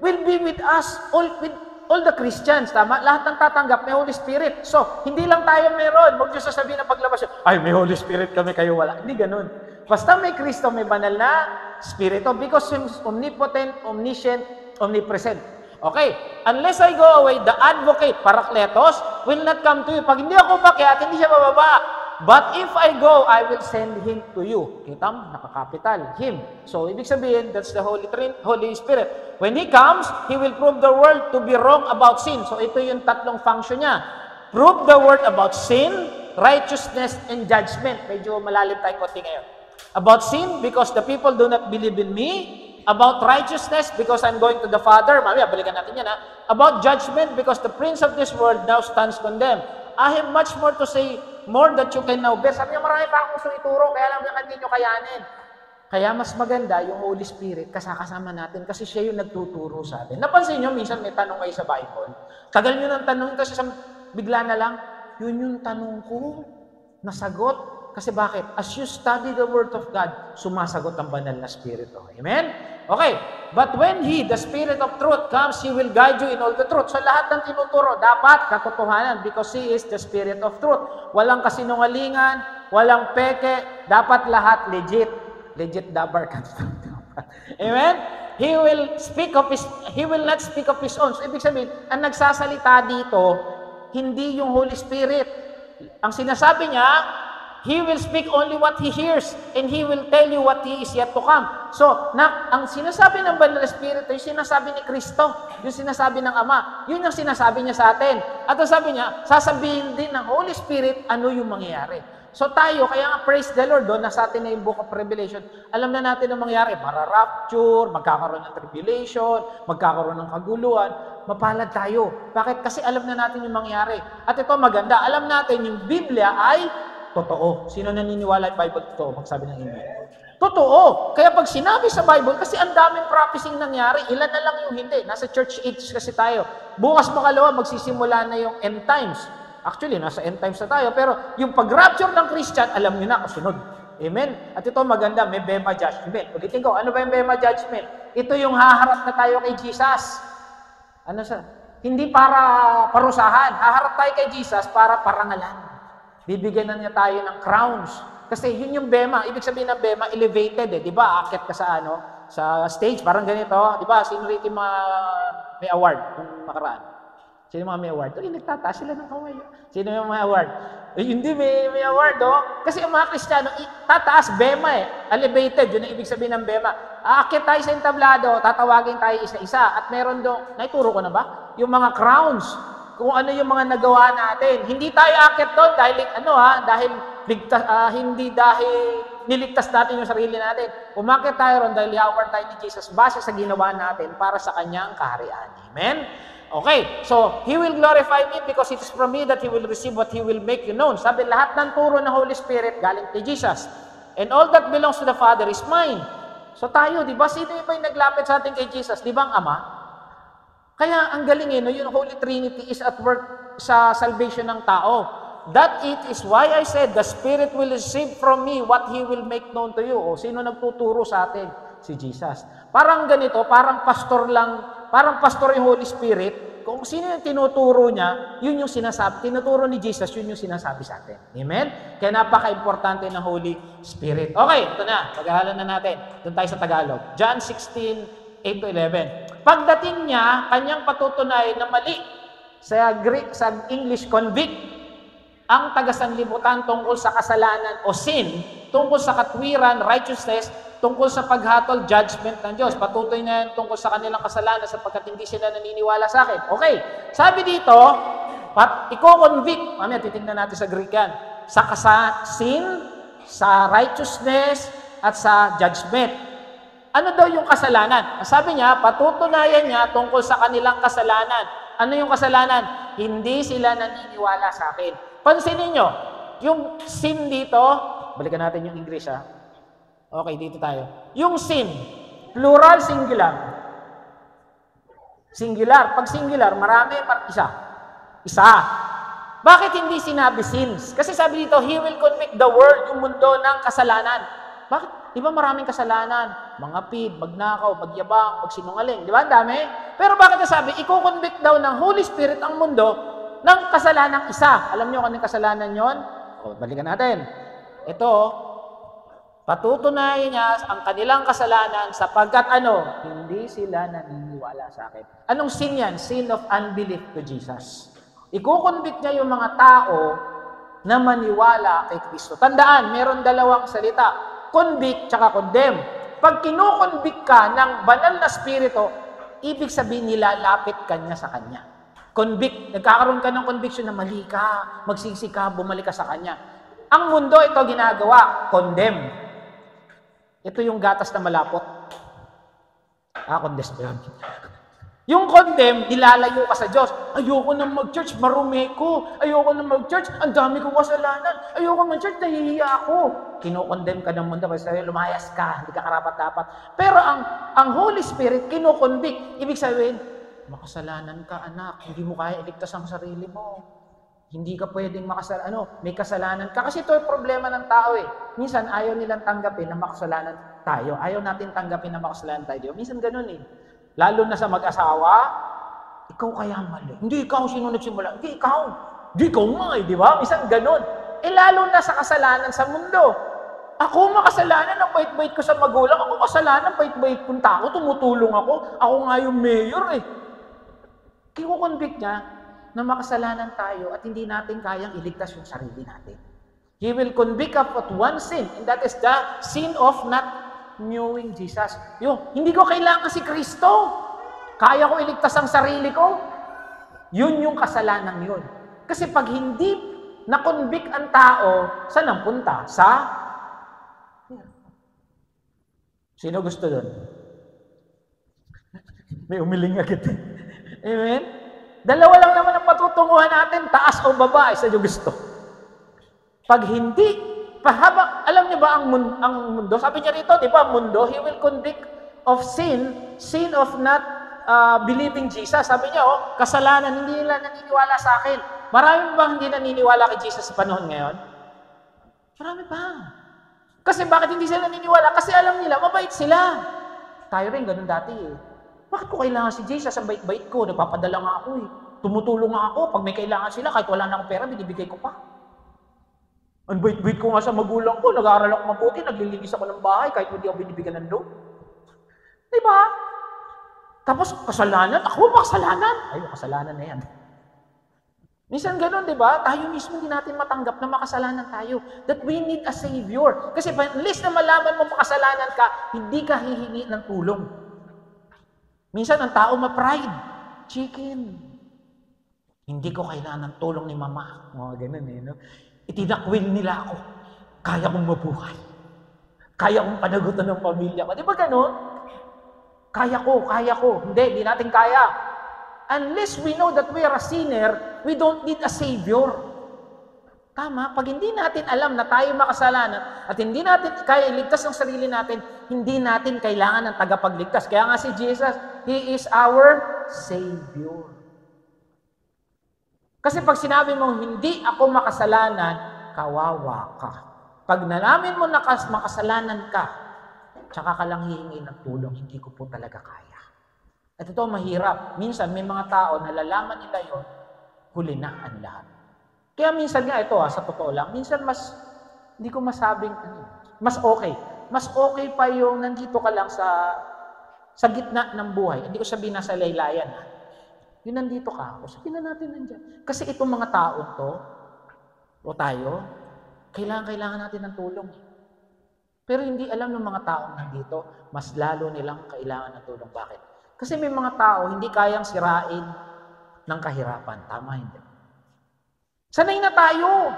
will be with us, all the Christians, tama? Lahat ng tatanggap may Holy Spirit. So, hindi lang tayo meron. Huwag niyo sasabihin na paglabas, ay, may Holy Spirit kami, kayo wala. Hindi ganun. Basta may Kristo, may banal na Spirito because He's omnipotent, omniscient, omnipresent. Okay? Unless I go away, the advocate, Parakletos, will not come to you. Pag hindi ako umakyat, hindi siya bababa. But if I go, I will send Him to you. Kita mo, nakakapital, Him. So, ibig sabihin, that's the Holy Spirit. When He comes, He will prove the world to be wrong about sin. So, ito yung tatlong function niya. Prove the world about sin, righteousness, and judgment. Medyo malalim tayo konti ngayon. About sin, because the people do not believe in me. About righteousness, because I'm going to the Father. Mamaya, balikan natin yan, ha? About judgment, because the prince of this world now stands condemned. I have much more to say, more that you can now bear. Sabi niya, marami pa akong gusto ituro, kaya lang hindi nyo kayanin. Kaya mas maganda yung Holy Spirit kasama natin kasi siya yung nagtuturo sa atin. Napansin nyo, minsan may tanong kayo sa Bible. Tagal nyo ng tanong kasi bigla na lang, yun yung tanong ko, nasagot. Kasi bakit? As you study the Word of God, sumasagot ang banal na Spirito. Amen? Okay. But when He, the Spirit of truth, comes, He will guide you in all the truth. So lahat ng tinuturo, dapat katotohanan because He is the Spirit of truth. Walang kasinungalingan, walang peke, dapat lahat legit. Legit dabar. Amen? He will not speak of His own. So ibig sabihin, ang nagsasalita dito, hindi yung Holy Spirit. Ang sinasabi niya, He will speak only what He hears, and He will tell you what He is yet to come. So, ang sinasabi ng Banal na Espiritu, yung sinasabi ni Kristo, yung sinasabi ng Ama, yun ang sinasabi niya sa atin. At ang sabi niya, sasabihin din ng Holy Spirit ano yung mangyayari. So tayo, kaya nga praise the Lord, doon nasa atin na yung Book of Revelation, alam na natin ang mangyayari, mararapture, magkakaroon ng tribulation, magkakaroon ng kaguluhan, mapalad tayo. Bakit? Kasi alam na natin yung mangyayari. At ito maganda, alam natin yung Biblia ay totoo. Sino naniniwala yung Bible totoo? Magsabi ng amen. Totoo. Kaya pag sinabi sa Bible, kasi ang daming prophecy nangyari, ilan na lang yung hindi. Nasa church age kasi tayo. Bukas makalawa, magsisimula na yung end times. Actually, nasa end times na tayo. Pero yung pag-rapture ng Christian, alam nyo na, kasunod. Amen? At ito maganda, may Bema Judgment. Ulitin ko, ano ba yung Bema Judgment? Ito yung haharap na tayo kay Jesus. Ano sa? Hindi para parusahan. Haharap tayo kay Jesus para parangalan. Bibigyan na niya tayo ng crowns. Kasi yun yung Bema. Ibig sabihin ng Bema, elevated eh. Di ba? Akit ka sa sa stage. Parang ganito. Di ba? Sino rito may award kung makaraan? Sino mga may award? Nagtataas sila ng kamay. Sino yung may award? Hindi, may award, Kasi yung mga Kristiyano, tataas, Bema eh. Elevated, yun ang ibig sabihin ng Bema. Aakit tayo sa entablado, tatawagin tayo isa-isa. At meron doon, naituro ko na ba? Yung mga crowns. Kung ano yung mga nagawa natin. Hindi tayo aakit doon dahil hindi dahil niligtas natin yung sarili natin. Umakit tayo ron dahil i-award tayo ni Jesus base sa ginawa natin para sa kanyang kaharian. Amen? Okay, so He will glorify me because it is from me that He will receive what He will make you known. Sabi, lahat ng turo ng Holy Spirit galing kay Jesus. And all that belongs to the Father is mine. So tayo, di ba? Sino yung naglapit sa atin kay Jesus? Di ba ang Ama? Kaya ang galing yung Holy Trinity is at work sa salvation ng tao. That it is why I said, the Spirit will receive from me what He will make known to you. O, sino nagtuturo sa atin? Si Jesus. Parang ganito, parang pastor yung Holy Spirit. Kung sino yung tinuturo niya, yun yung sinasabi. Tinuturo ni Jesus, yun yung sinasabi sa atin. Amen? Kaya napaka-importante ng Holy Spirit. Okay, ito na. Pag-ahalan na natin. Doon tayo sa Tagalog. John 16, 8-11. Pagdating niya, kanyang patutunayan na mali. Sa English, convict ang tagasanlibutan tungkol sa kasalanan o sin, tungkol sa katwiran, righteousness, tungkol sa paghatol, judgment ng Diyos. Patutoy na yan tungkol sa kanilang kasalanan sapagkat hindi sila naniniwala sa akin. Okay, sabi dito, i-convict, mamaya titignan natin sa Greek yan, sa sin, sa righteousness, at sa judgment. Ano daw yung kasalanan? Sabi niya, patutunayan niya tungkol sa kanilang kasalanan. Ano yung kasalanan? Hindi sila naniniwala sa akin. Pansinin niyo, yung sin dito, balikan natin yung English Okay, dito tayo. Yung sin, plural, singular. Singular. Pag singular, marami, isa. Isa. Bakit hindi sinabi sins? Kasi sabi dito, He will convict the world, yung mundo ng kasalanan. Bakit? Di ba maraming kasalanan? Mangapid, magnakaw, magyabang, magsinungaling. Di ba? Ang dami. Pero bakit sabi, i-convict daw ng Holy Spirit ang mundo ng kasalanang isa. Alam niyo kung anong kasalanan yon? Balikan natin. Ito, patutunayan niya ang kanilang kasalanan sapagkat hindi sila naniniwala sa akin. Anong sin yan? Sin of unbelief to Jesus. Ikukonvict niya yung mga tao na maniwala kay Kristo. Tandaan, meron dalawang salita. Convict tsaka condemn. Pag kinukonvict ka ng banal na spirito, ibig sabihin nila, lapit ka niya sa Kanya. Convict. Nagkakaroon ka ng conviction na mali ka, magsisi ka, bumalik ka sa Kanya. Ang mundo ito ginagawa, condemn. Ito yung gatas na malapot. Condemn ba yun? Yung condemn, nilalayo ka sa Diyos. Ayoko nang mag-church, marumi ko. Ayoko nang mag-church, ang dami kong kasalanan. Ayoko mag-church, nahihiya ako. Kinokondemn ka ng mundo kasi lumayas ka, hindi ka karapat-dapat. Pero ang Holy Spirit, kinokonvict. Ibig sabihin, makasalanan ka, anak. Hindi mo kaya iligtas ang sarili mo. Hindi ka pwedeng may kasalanan ka. Kasi ito yung problema ng tao eh. Minsan, ayaw nilang tanggapin na makasalanan tayo. Ayaw natin tanggapin na makasalanan tayo. Minsan ganun eh. Lalo na sa mag-asawa, ikaw kaya mali. Hindi ikaw sino nagsimula. Hindi ikaw. Hindi ikaw nga eh, di ba? Minsan ganun. Lalo na sa kasalanan sa mundo. Ako makasalanan, ang bait-bait ko sa magulang. Ako kasalanan, bait-bait kong tao. Tumutulong ako. Ako nga yung mayor eh. Kiko-convict niya na makasalanan tayo at hindi natin kayang iligtas yung sarili natin. He will convict us of one sin, and that is the sin of not knowing Jesus. Hindi ko kailangan si Kristo. Kaya ko iligtas ang sarili ko. Yun yung kasalanan yun. Kasi pag hindi na-convict ang tao, saan ang punta? Sino gusto doon? May umiling agad. Amen? Dalawa lang naman ang patutunguhan natin, taas o baba, isa yung gusto. Pag hindi, alam niyo ba ang mundo? Sabi niya rito, di ba, mundo, he will convict of sin of not believing Jesus. Sabi niya, kasalanan, hindi nila naniniwala sa akin. Marami ba hindi naniniwala kay Jesus sa panahon ngayon? Marami pa. Kasi bakit hindi sila naniniwala? Kasi alam nila, mabait sila. Tayo rin, ganun dati eh. Bakit ko kailangan si Jesus? Ang bait-bait ko, nagpapadala nga ako eh. Tumutulong nga ako. Pag may kailangan sila, kahit wala na akong pera, binibigay ko pa. Ang bait-bait ko nga sa magulang ko, nag-aaral ako mabuti, naglilinis ako ng bahay, kahit hindi ako binibigyan ng loan. Diba? Tapos, kasalanan, ako makasalanan. Ay, kasalanan na yan. Minsan ganun, diba? Tayo mismo hindi natin matanggap na makasalanan tayo. That we need a Savior. Kasi unless na malaman mo makasalanan ka, hindi ka hihingi ng tulong. Minsan, ang tao ma-pride. Chicken. Hindi ko kailangan ng tulong ni mama. Mga ganun eh, no? Itinakwil nila ako. Kaya kong mabuhay. Kaya kong panagutan ng pamilya ko. Di ba ganun? Kaya ko. Hindi natin kaya. Unless we know that we are a sinner, we don't need a Savior. Tama? Pag hindi natin alam na tayo makasalanan at hindi natin kaya iligtas ang sarili natin, hindi natin kailangan ng tagapagligtas. Kaya nga si Jesus, He is our Savior. Kasi pag sinabi mo, hindi ako makasalanan, kawawa ka. Pag nalamin mo na makasalanan ka, tsaka ka lang hihingi ng tulong, hindi ko po talaga kaya. At ito mahirap. Minsan may mga tao, nalalaman nila yon, huli na ang lahat. Kaya minsan nga ito, sa totoo lang, minsan hindi ko masabing, mas okay. Mas okay pa yung nandito ka lang sa gitna ng buhay. Hindi ko sabihin nasa laylayan. Yun nandito ka, sabihin na natin nandiyan. Kasi itong mga taon to, o tayo, kailangan natin ng tulong. Pero hindi alam ng mga taong nandito, mas lalo nilang kailangan ng tulong. Bakit? Kasi may mga tao, hindi kayang sirain ng kahirapan. Tama, hindi. Sanay na tayo.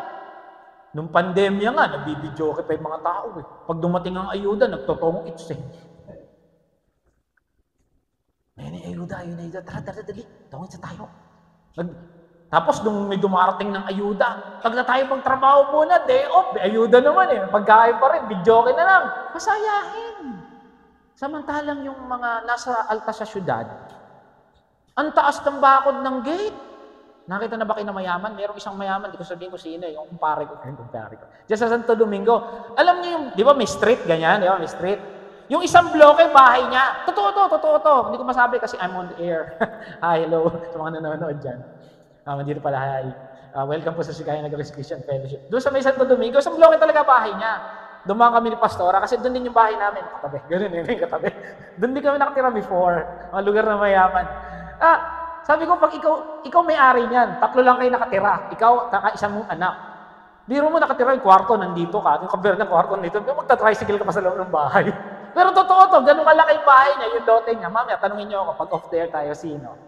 Nung pandemya nga, nabibidyoke pa yung mga tao. Pag dumating ang ayuda, nagtotong it's eh. Ayun, ayuda. Tara, dali. Tawag sa tayo. Tapos, nung may dumarating ng ayuda, pag na tayo magtrabaho muna, day off, may ayuda naman eh. Pagkain pa rin, videoke na lang. Masayahin. Samantalang yung mga nasa alta sa syudad, ang taas ng bakod ng gate. Nakita na ba kayo na mayaman? Merong isang mayaman, di ko sabihin ko sino eh, yung kumpare ko. Diyan sa Santo Domingo. Alam niyo yung, di ba may street, ganyan, di ba may street? Yung isang bloke, bahay niya. Totoo to. Hindi ko masabi kasi I'm on the air. Hi, hello, sa mga nanonood dyan. Dito pala, hi. Welcome po sa Sigaya Nagalis Christian Fellowship. Doon sa may Santo Domingo, isang bloke talaga bahay niya. Dumaan kami ni Pastora kasi doon din yung bahay namin. Katabi, ganun yung katabi. Doon din kami nakatira before. Mga lugar na mayaman. Sabi ko, pag ikaw may-ari niyan, 3 lang kayo nakatira. Ikaw, isa mong anak. Biro mo nakatira yung kwarto, nandito ka. Yung compare ng kwarto nandito, magta-tricycle ka pa sa loob ng bahay. Pero totoo to, ganun kalaki yung bahay niya, yung lote niya. Mamaya, tanungin niyo ako, pag off there tayo, sino?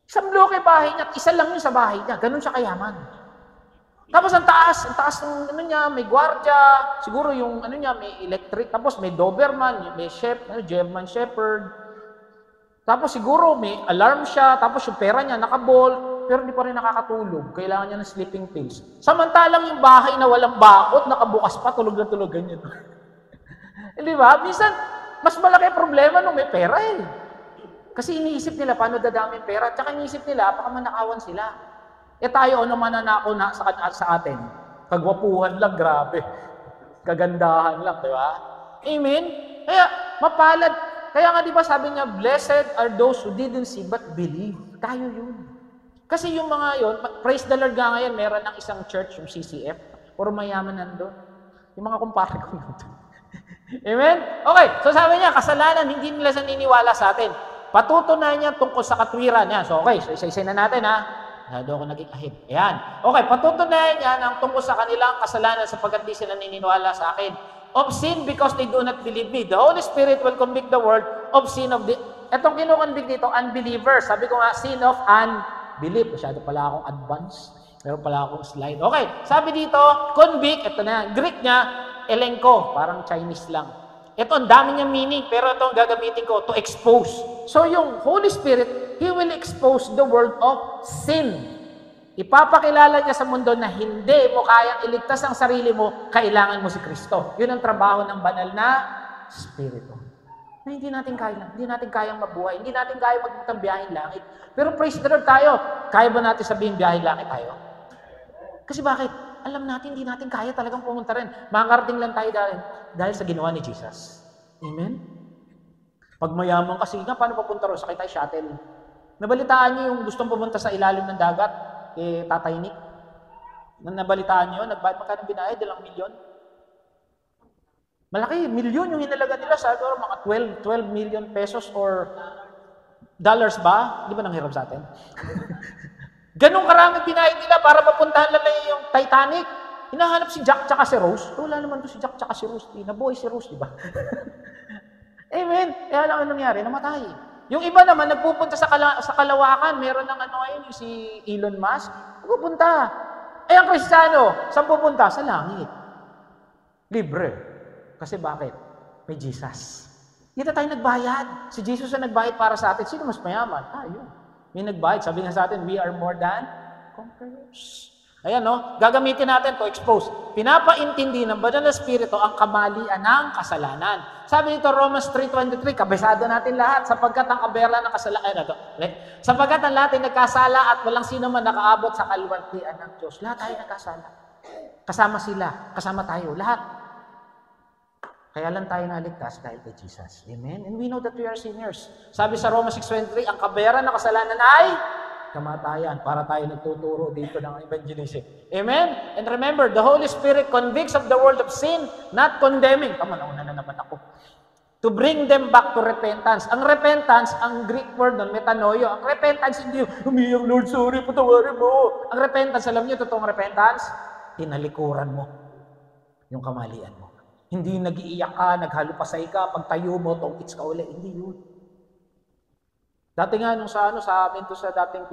Isang bloke bahay niya, isa lang yun sa bahay niya. Ganun siya kayaman. Tapos ang taas ng niya, may gwardiya, siguro yung niya, may electric, tapos may Doberman, may German Shepherd. Tapos siguro may alarm siya, tapos yung pera niya nakabol, pero hindi pa rin nakakatulog. Kailangan niya ng sleeping pills. Samantalang yung bahay na walang bakod, nakabukas pa, tulog na tulog ganyan. Di ba? Minsan, mas malaki problema nung may pera eh. Kasi iniisip nila paano dadami yung pera, tsaka iniisip nila, baka manakawan sila. Eh tayo, ano mananako na sa atin? Kagwapuhan lang, grabe. Kagandahan lang, di ba? Amen? Kaya, mapalad. Kaya nga, di ba, sabi niya, blessed are those who didn't see but believe. Tayo yun. Kasi yung mga yun, praise the Lord nga ngayon, meron ng isang church, yung CCF, puro mayaman nandun. Yung mga kumpare ko nandun. Amen? Okay, so sabi niya, kasalanan, hindi nila naniniwala sa atin. Patutunayan niya tungkol sa katwiran niya. So, okay, so isa-isa na natin, ha? Doon ako naging ahid. Ayan. Okay, patutunayan niya ng tungkol sa kanilang kasalanan sapagkat di sila naniniwala sa akin. Of sin because they do not believe me. The Holy Spirit will convict the world of sin of the... Etong kinukonvict dito, unbelievers. Sabi ko nga, sin of unbelief. Masyado pala akong advance. Meron pala akong slide. Okay, sabi dito, convict. Ito na, Greek niya, elenko. Parang Chinese lang. Ito, ang dami niyang meaning, pero ito ang gagamitin ko, to expose. So yung Holy Spirit, He will expose the world of sin. Ipapakilala niya sa mundo na hindi mo kayang iligtas ang sarili mo, kailangan mo si Kristo. Yun ang trabaho ng banal na Espiritu. Na hindi natin kayang mabuhay, hindi natin kaya magmuntang biyaheng langit. Pero praise the Lord tayo, kaya ba natin sabihin biyaheng langit tayo? Kasi bakit? Alam natin, hindi natin kaya talagang pumunta rin. Makakarating lang tayo dahil sa ginawa ni Jesus. Amen? Pag mayaman kasi nga, paano papunta rin? Sakay tayo shuttle. Nabalitaan niyo yung gustong pumunta sa ilalim ng dagat, Tatay Nick? Nabalitaan niyo, magkano binayad? 2 milyon? Malaki, milyon yung hinalaga nila sa mga 12 million pesos or dollars ba? Di ba nanghiram sa atin? Ganong karami binayad nila para mapuntahan lang yung Titanic. Hinahanap si Jack tsaka si Rose. Wala naman to si Jack tsaka si Rose. Nabuhay si Rose, di ba? Amen. Kaya lang ang nangyari, namatay. Yung iba naman, nagpupunta sa kalawakan. Meron ng yung si Elon Musk. Nagpupunta. Eh, ang Kristiyano, saan pupunta? Sa langit. Libre. Kasi bakit? May Jesus. Dito tayo nagbayad. Si Jesus ang nagbayad para sa atin. Sino mas mayaman? Tayo. May nagbayad. Sabi nga sa atin, we are more than conquerors. Ayan, no? Gagamitin natin to expose. Pinapaintindi ng banal na Espiritu ang kamalian ng kasalanan. Sabi nito, Romans 3:23, kabisado natin lahat, sapagkat ang kabera ng kasalanan, sapagkat ang lahat ay nagkasala at walang sino man nakaabot sa kaluwalhatian ng Diyos. Lahat tayo nagkasala. Kasama sila, kasama tayo, lahat. Kaya lang tayo naligtas dahil kay Jesus. Amen? And we know that we are sinners. Sabi sa Romans 6:23, ang kabera ng kasalanan ay kamatayan para tayo nagtuturo dito ng evangelism. Amen? And remember, the Holy Spirit convicts of the world of sin, not condemning. Tama, nauna na naman ako. To bring them back to repentance. Ang repentance, ang Greek word nun, metanoio. Ang repentance, hindi umiyak, Lord, sorry, patawarin mo. Ang repentance, alam niyo, totoong repentance, tinalikuran mo yung kamalian mo. Hindi nag-iiyak ka, naghalupasay ka, pagtayo mo, tongkits ka uli. Hindi yun. Dati nga, nung sa amin to sa dating,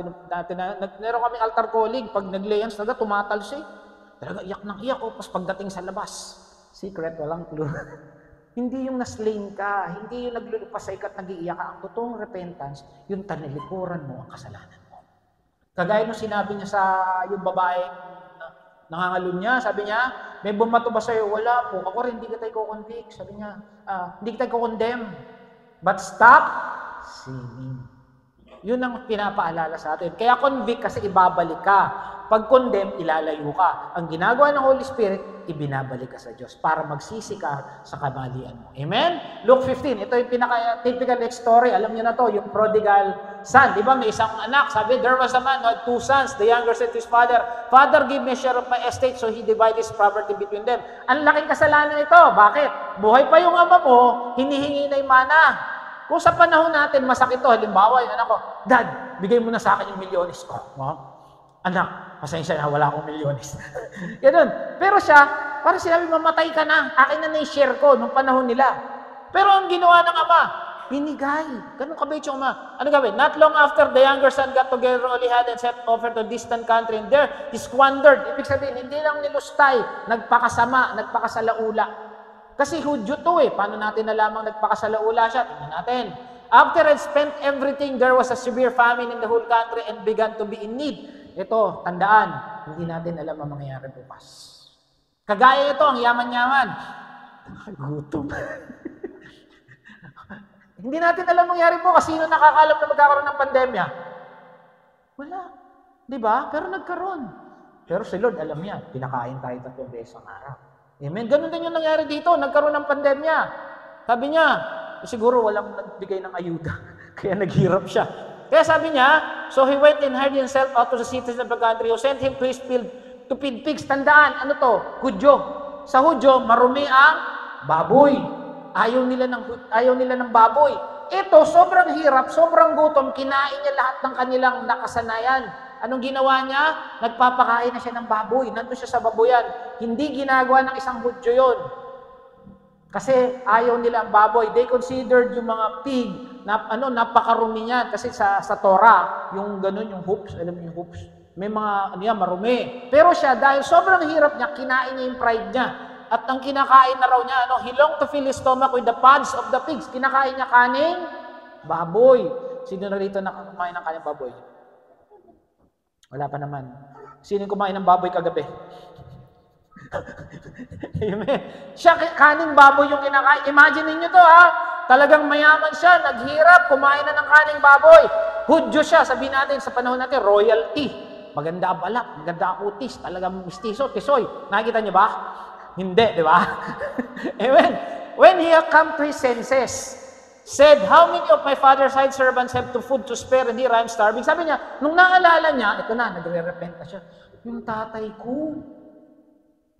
meron kaming altar calling, pag nag-layans, talaga tumatalsik. Talaga iyak ng iyak, pas pagdating sa labas. Secret, walang clue. Hindi yung naslain ka, hindi yung naglulupasay ka at nag-iiyak ka. Ang totoong repentance, yung tanilikuran mo ang kasalanan mo. Kagaya nung sinabi niya sa yung babae, nangangalun niya, sabi niya, may bumato ba sa'yo? Wala po. Ako rin, hindi kita i-convict. Sabi niya, hindi kita i-condemn. But stop sinning. Yun ang pinapaalala sa atin. Kaya convict kasi ibabalik ka. Pag condemn, ilalayo ka. Ang ginagawa ng Holy Spirit, ibinabalik ka sa Diyos para magsisi ka sa kamalian mo. Amen? Luke 15, ito yung pinaka-typical story. Alam niyo na to, yung prodigal son. Di ba may isang anak? Sabi, there was a man who had 2 sons. The younger said to his father, Father, give me a share of my estate. So he divided his property between them. Ang laking kasalanan ito. Bakit? Buhay pa yung ama mo, hinihingi na yung mana. Kung sa panahon natin, masakit to, halimbawa, yung anak ko, Dad, bigay mo na sa akin yung milyones ko. Anak, pasensya na, wala akong milyones. Ganun. Pero siya, parang sinabi, mamatay ka na, akin na na-share ko nung panahon nila. Pero ang ginawa ng ama, binigay. Ganun kabait yung ama. Ano gawin? Not long after, the younger son got together all he had and set off to a distant country. And there, he squandered. Ibig sabihin, hindi lang nilustay, nagpakasama, nagpakasalaula. Kasi Hudyo to Paano natin nalamang nagpakasalaula siya? Tingnan natin. After I spent everything, there was a severe famine in the whole country and began to be in need. Ito, tandaan, hindi natin alam ang mangyayari bukas. Kagaya ito, ang yaman-yaman. Gutom. Hindi natin alam mangyayari bukas. Sino nakakalam na magkakaroon ng pandemya? Wala. Di ba? Pero nagkaroon. Pero si Lord, alam niya, pinakain tayo 3 beses ang araw. Amen? Ganun din yung nangyari dito. Nagkaroon ng pandemya. Sabi niya, siguro walang nagbigay ng ayuda. Kaya naghirap siya. Kaya sabi niya, so he went and hired himself out to the cities of the country who sent him to his field to feed pigs. Tandaan, ano to? Hudyo. Sa Hudyo, marumi ang baboy. Ayaw nila ng baboy. Ito, sobrang hirap, sobrang gutom, kinain niya lahat ng kanilang nakasanayan. Anong ginawa niya? Nagpapakain na siya ng baboy. Nandun siya sa baboyan. Hindi ginagawa ng isang Hudyo yun. Kasi ayaw nila ang baboy. They considered yung mga pig na napakarumi niyan. Kasi sa Torah, yung ganun, yung hoops, alam mo yung hoops, may mga marumi. Pero siya, dahil sobrang hirap niya, kinain niya yung pride niya. At ang kinakain na raw niya, he longed to fill his stomach with the pods of the pigs. Kinakain niya kaning baboy. Sino na rito na kumain ng kaning baboy? Wala pa naman. Sino kumain ng baboy kagabi? Amen. Siya, kaning baboy yung kinakain. Imagine niyo to, ha? Talagang mayaman siya, naghirap, kumain na ng kaning baboy. Hudyo siya, sabihin natin sa panahon natin, royalty. Maganda ang balak, maganda ang kutis, talagang mistiso, tisoy. Nakikita niyo ba? Hindi, di ba? Amen. When he had come to his senses, said, how many of my father's hired servants have to food to spare and here I am starving? Sabi niya, nung naalala niya, ito na, nagre-repenta siya, yung tatay ko,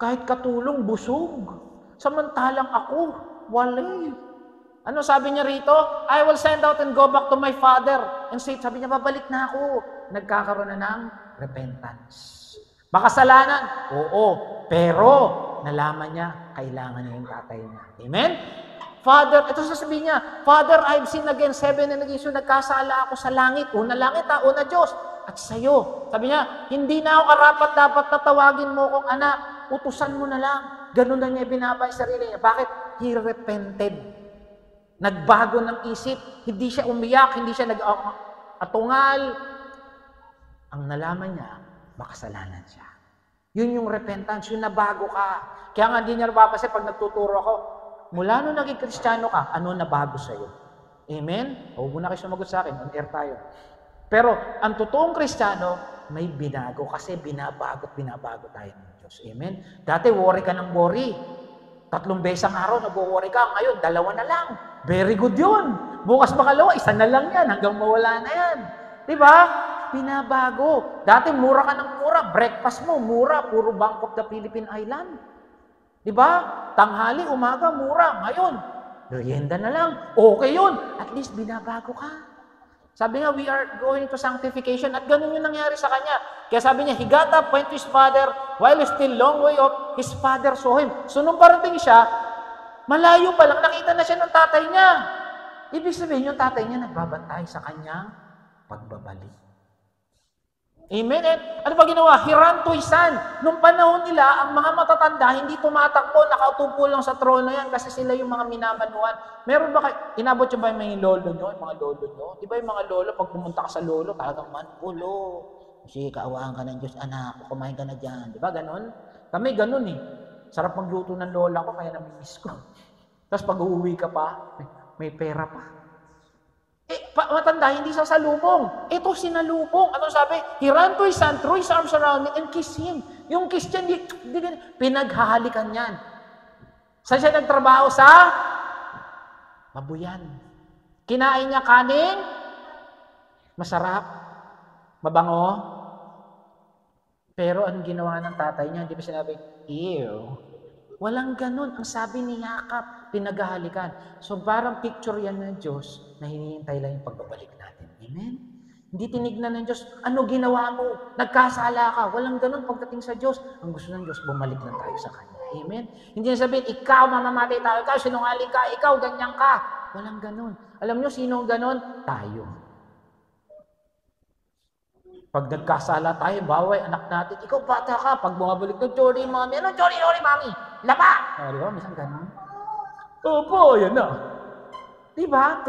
kahit katulong, busog. Samantalang ako, wala. Ano sabi niya rito? I will send out and go back to my father. And sabi niya, babalik na ako. Nagkakaroon na ng repentance. Makasalanan? Oo. Pero, nalaman niya, kailangan niya yung tatay niya. Amen? Father, ito sasabihin niya, Father, I've sinned against heaven and against you. Nagkasala ako sa langit. Una langit, una Diyos. At sa'yo. Sabi niya, hindi na ako karapat dapat na tawagin mo kong anak. Utusan mo na lang. Ganun na niya binabay sa sarili niya. Bakit? He repented. Nagbago ng isip. Hindi siya umiyak, hindi siya nag-atungal. Ang nalaman niya, makasalanan siya. Yun yung repentance, yun nabago ka. Kaya nga hindi niya napapansin pag nagtuturo ako, mula nung naging Kristiyano ka, ano nabago sa'yo? Amen? Huwag mo na kayo sumagot sa akin, on air tayo. Pero ang totoong Kristiyano, may binago kasi binabago tayo ng Diyos. Amen? Dati worry ka ng worry. 3 beses ang araw, nag-worry ka. Ngayon, 2 na lang. Very good yun. Bukas makalawa, 1 na lang yan hanggang mawala na yan. Diba? Binabago. Dati mura ka ng mura. Breakfast mo, mura. Puro Bank of the Philippine Island. Diba? Tanghali, umaga, mura. Ngayon, merienda na lang. Okay yun. At least binabago ka. Sabi nga, we are going to sanctification. At ganun yung nangyari sa kanya. Kaya sabi niya, he got up, went to his father, while he's still long way off, his father saw him. So nung parating siya, malayo pa lang, nakita na siya ng tatay niya. Ibig sabihin, yung tatay niya nagbabantay sa kanyang pagbabalik. Amen? And ano ba ginawa? He ran to his son. Nung panahon nila, ang mga matatanda, hindi tumatakbo, nakautupo lang sa trono yan kasi sila yung mga minamanuan. Meron ba kayo, inabot yung ba yung mga lolo nyo, yung mga lolo nyo? Di ba yung mga lolo, pag pumunta ka sa lolo, talagang ulo. Kasi kaawaan ka ng Diyos, anak, kumain ka na dyan. Di ba ganon? Kami ganon eh. Sarap magluto ng lola ko, kaya namimiss ko. Tapos pag uuwi ka pa, may pera pa. Matanda, hindi sa salubong. Ito sinalubong. Ano sabi? He ran to his son, threw his arms around him, and kissed him. Yung kiss niya, pinaghahalikan niyan. Saan siya nagtrabaho? Sa babuyan. Kinain niya kanin, masarap, mabango. Pero ang ginawa ng tatay niya, hindi pa sinabi, ew. Walang ganun. Ang sabi ni Yakap, pinaghahalikan. So parang picture yan ng Diyos na hinihintay lang yung pagbabalik natin. Amen? Hindi tinignan ng Diyos, ano ginawa mo? Nagkasala ka. Walang ganun pagdating sa Diyos. Ang gusto ng Diyos, bumalik lang tayo sa Kanya. Amen? Hindi na sabihin, ikaw mamamatay tayo, ikaw sinungaling ka, ikaw ganyan ka. Walang ganun. Alam nyo, sino ang ganun? Tayo. Pag nagkasala tayo, baway, anak natin, ikaw bata ka, pag bumabalik ng sorry, mami, ano, sorry, mami, laba! O, di ba, minsan ganun. Opo, yan na. Di ba?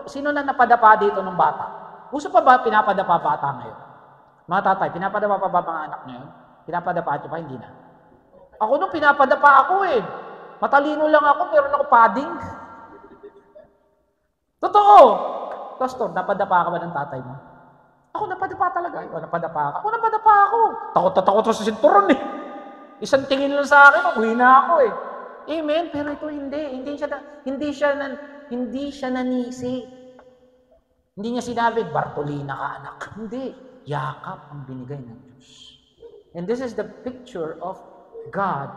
Sino na napadapa dito ng bata? Gusto pa ba pinapadapa bata ngayon? Mga tatay, pinapadapa pa ba mga anak ngayon? Pinapadapa ito pa? Hindi na. Ako nung pinapadapa ako eh. Matalino lang ako, meron ako padding. Totoo. Pastor, napadapa ka ba ng tatay mo? Ako napadapa talaga. Napadapa ako. Ako napadapa ako. Takot na takot sa sinturon eh. Isang tingin lang sa akin, uwi na ako eh. Amen? Pero ito hindi. Hindi siya nanisi. Hindi niya sinabi, Bartolina ka anak. Hindi. Yakap ang binigay ng Diyos. And this is the picture of God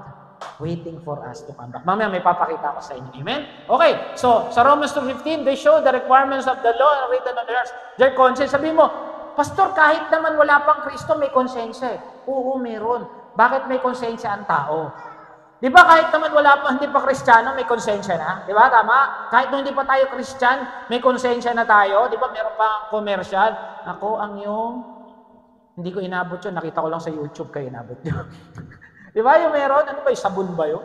waiting for us to come back. Mamaya may papakita ko sa inyo. Amen? Okay. So, sa Romans 2:15, they show the requirements of the law and written on the hearts. Their conscience. Sabi mo, Pastor, kahit naman wala pang Kristo, may konsensya. Oo, meron. Bakit may konsensya ang tao? Di ba kahit naman hindi pa Kristiyano, may konsensya na? Di ba? Tama? Kahit nung hindi pa tayo Kristyan, may konsensya na tayo. Di ba meron pa commercial? Ako ang yung... Hindi ko inabot yun. Nakita ko lang sa YouTube kayo inabot yun. Di ba yung meron? Ano ba yung sabon ba yun?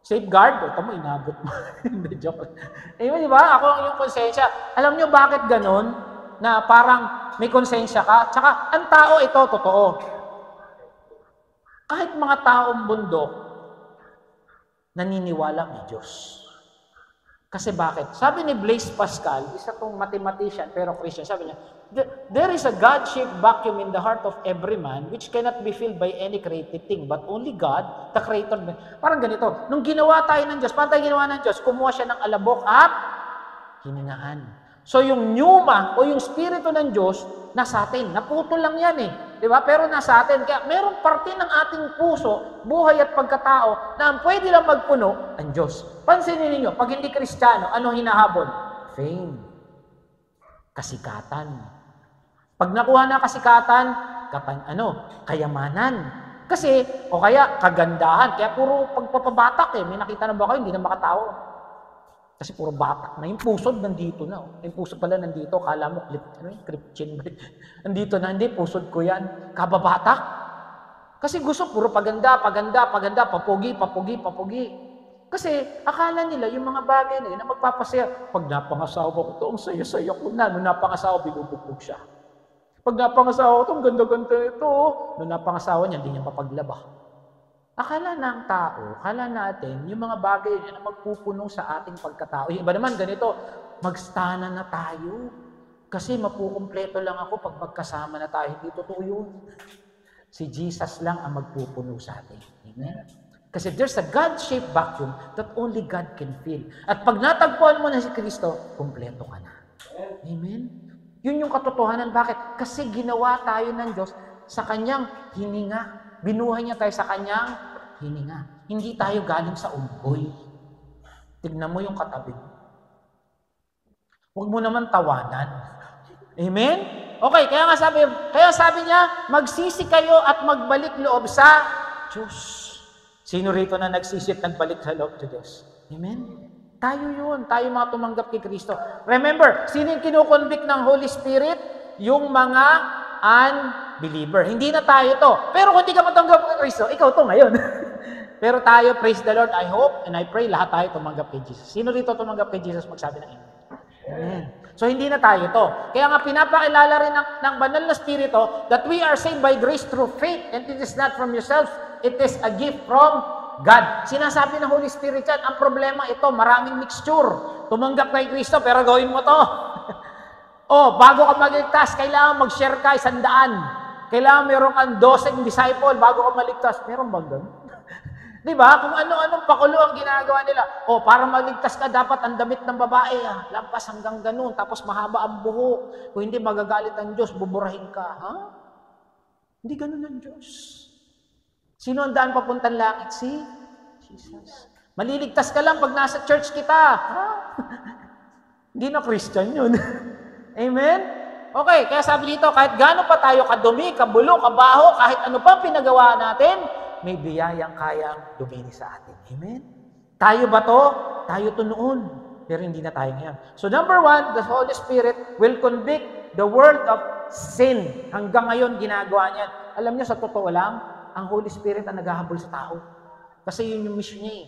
Safeguard? Ito mo, inabot mo. Hindi, joke. Di ba? Ako ang yung konsensya. Alam nyo bakit ganun? Na parang may konsensya ka? Tsaka, ang tao ito, totoo. Kahit mga taong bundok, naniniwala may Diyos. Kasi bakit? Sabi ni Blaise Pascal, isa tong mathematician pero Christian, sabi niya, there is a God-shaped vacuum in the heart of every man which cannot be filled by any created thing, but only God, the creator. Parang ganito, nung ginawa tayo ng Diyos, paano tayo ginawa ng Diyos? Kumuha siya ng alabok at hiningaan. So yung pneuma o yung spirito ng Diyos, nasa atin. Naputol lang yan eh. Di ba? Pero nasa atin. Kaya merong parte ng ating puso, buhay at pagkatao, na ang pwede lang magpuno, ang Diyos. Pansinin ninyo, pag hindi Kristiyano, anong hinahabol? Fame. Kasikatan. Pag nakuha na kasikatan, kayamanan. Kasi, o kaya kagandahan. Kaya puro pagpapabatak eh. May nakita na ba kayo? Hindi na makatao. Kasi puro batak na. Yung pusod nandito na. Yung pusod pala nandito. Kala mo, chin. Nandito na. Hindi, pusod ko yan. Kababatak. Kasi gusto puro paganda. Papogi. Kasi akala nila yung mga bagay na yun na magpapasaya. Pag napangasawa ko ito, ang saya-saya ko na. Nung napangasawa, binubugbog siya. Pag napangasawa ko ito, ang ganda-ganda ito. Nung napangasawa niya, hindi niya mapaglaba. Akala ng tao, akala natin, yung mga bagay na magpupuno sa ating pagkatao. Yung iba naman, ganito, magstana na tayo. Kasi mapukumpleto lang ako pag magkasama na tayo. Hindi totoo yun. Si Jesus lang ang magpupuno sa atin. Amen? Kasi there's a God-shaped vacuum that only God can fill. At pag natagpuan mo na si Kristo, kumpleto ka na. Amen? Yun yung katotohanan. Bakit? Kasi ginawa tayo ng Diyos sa Kanyang hininga. Binuhay niya tayo sa Kanyang hininga. Hindi tayo galing sa unggoy. Tignan mo yung katabi. Huwag mo naman tawanan. Amen? Okay, kaya sabi niya, magsisi kayo at magbalik loob sa Diyos. Sino rito na nagsisi at nagbalik sa loob sa Diyos? Amen? Tayo yun. Tayo mga tumanggap kay Kristo. Remember, sino yung kinukonvict ng Holy Spirit? Yung mga unbeliever. Hindi na tayo to. Pero kung hindi ka matanggap kay Kristo, ikaw to ngayon. Pero tayo, praise the Lord, I hope and I pray, lahat tayo tumanggap kay Jesus. Sino rito tumanggap kay Jesus? Magsabi ng amen. Amen. So hindi na tayo to. Kaya nga pinapakilala rin ng banal na Espiritu that we are saved by grace through faith and it is not from yourselves, it is a gift from God. Sinasabi ng Holy Spirit yan, ang problema ito, maraming mixture. Tumanggap kay Kristo, pero gawin mo to. Bago ka magligtas, kailangan mag-share ka 100. Kailangan meron kang 12 disciple bago ka maligtas. Meron bang ganun? Di ba? Kung ano-anong pakulo ang ginagawa nila. Para maligtas ka, dapat ang damit ng babae. Lampas hanggang ganun. Tapos mahaba ang buhok. Kung hindi, magagalit ang Diyos, buburahin ka. Ha? Hindi ganun ang Diyos. Sino ang daan papuntang langit? Si Jesus. Maliligtas ka lang pag nasa church kita. Ha? Hindi na Christian yun. Amen? Okay, kaya sabi dito, kahit gaano pa tayo kadumi, kabulo, kabaho, kahit ano pang pinagawa natin, may biyayang kayang dumini sa atin. Amen? Tayo ba to? Tayo to noon. Pero hindi na tayo ngayon. So number 1, the Holy Spirit will convict the world of sin. Hanggang ngayon, ginagawa niya. Alam niyo, sa totoo lang, ang Holy Spirit ang naghahabol sa tao. Kasi yun yung mission niya eh.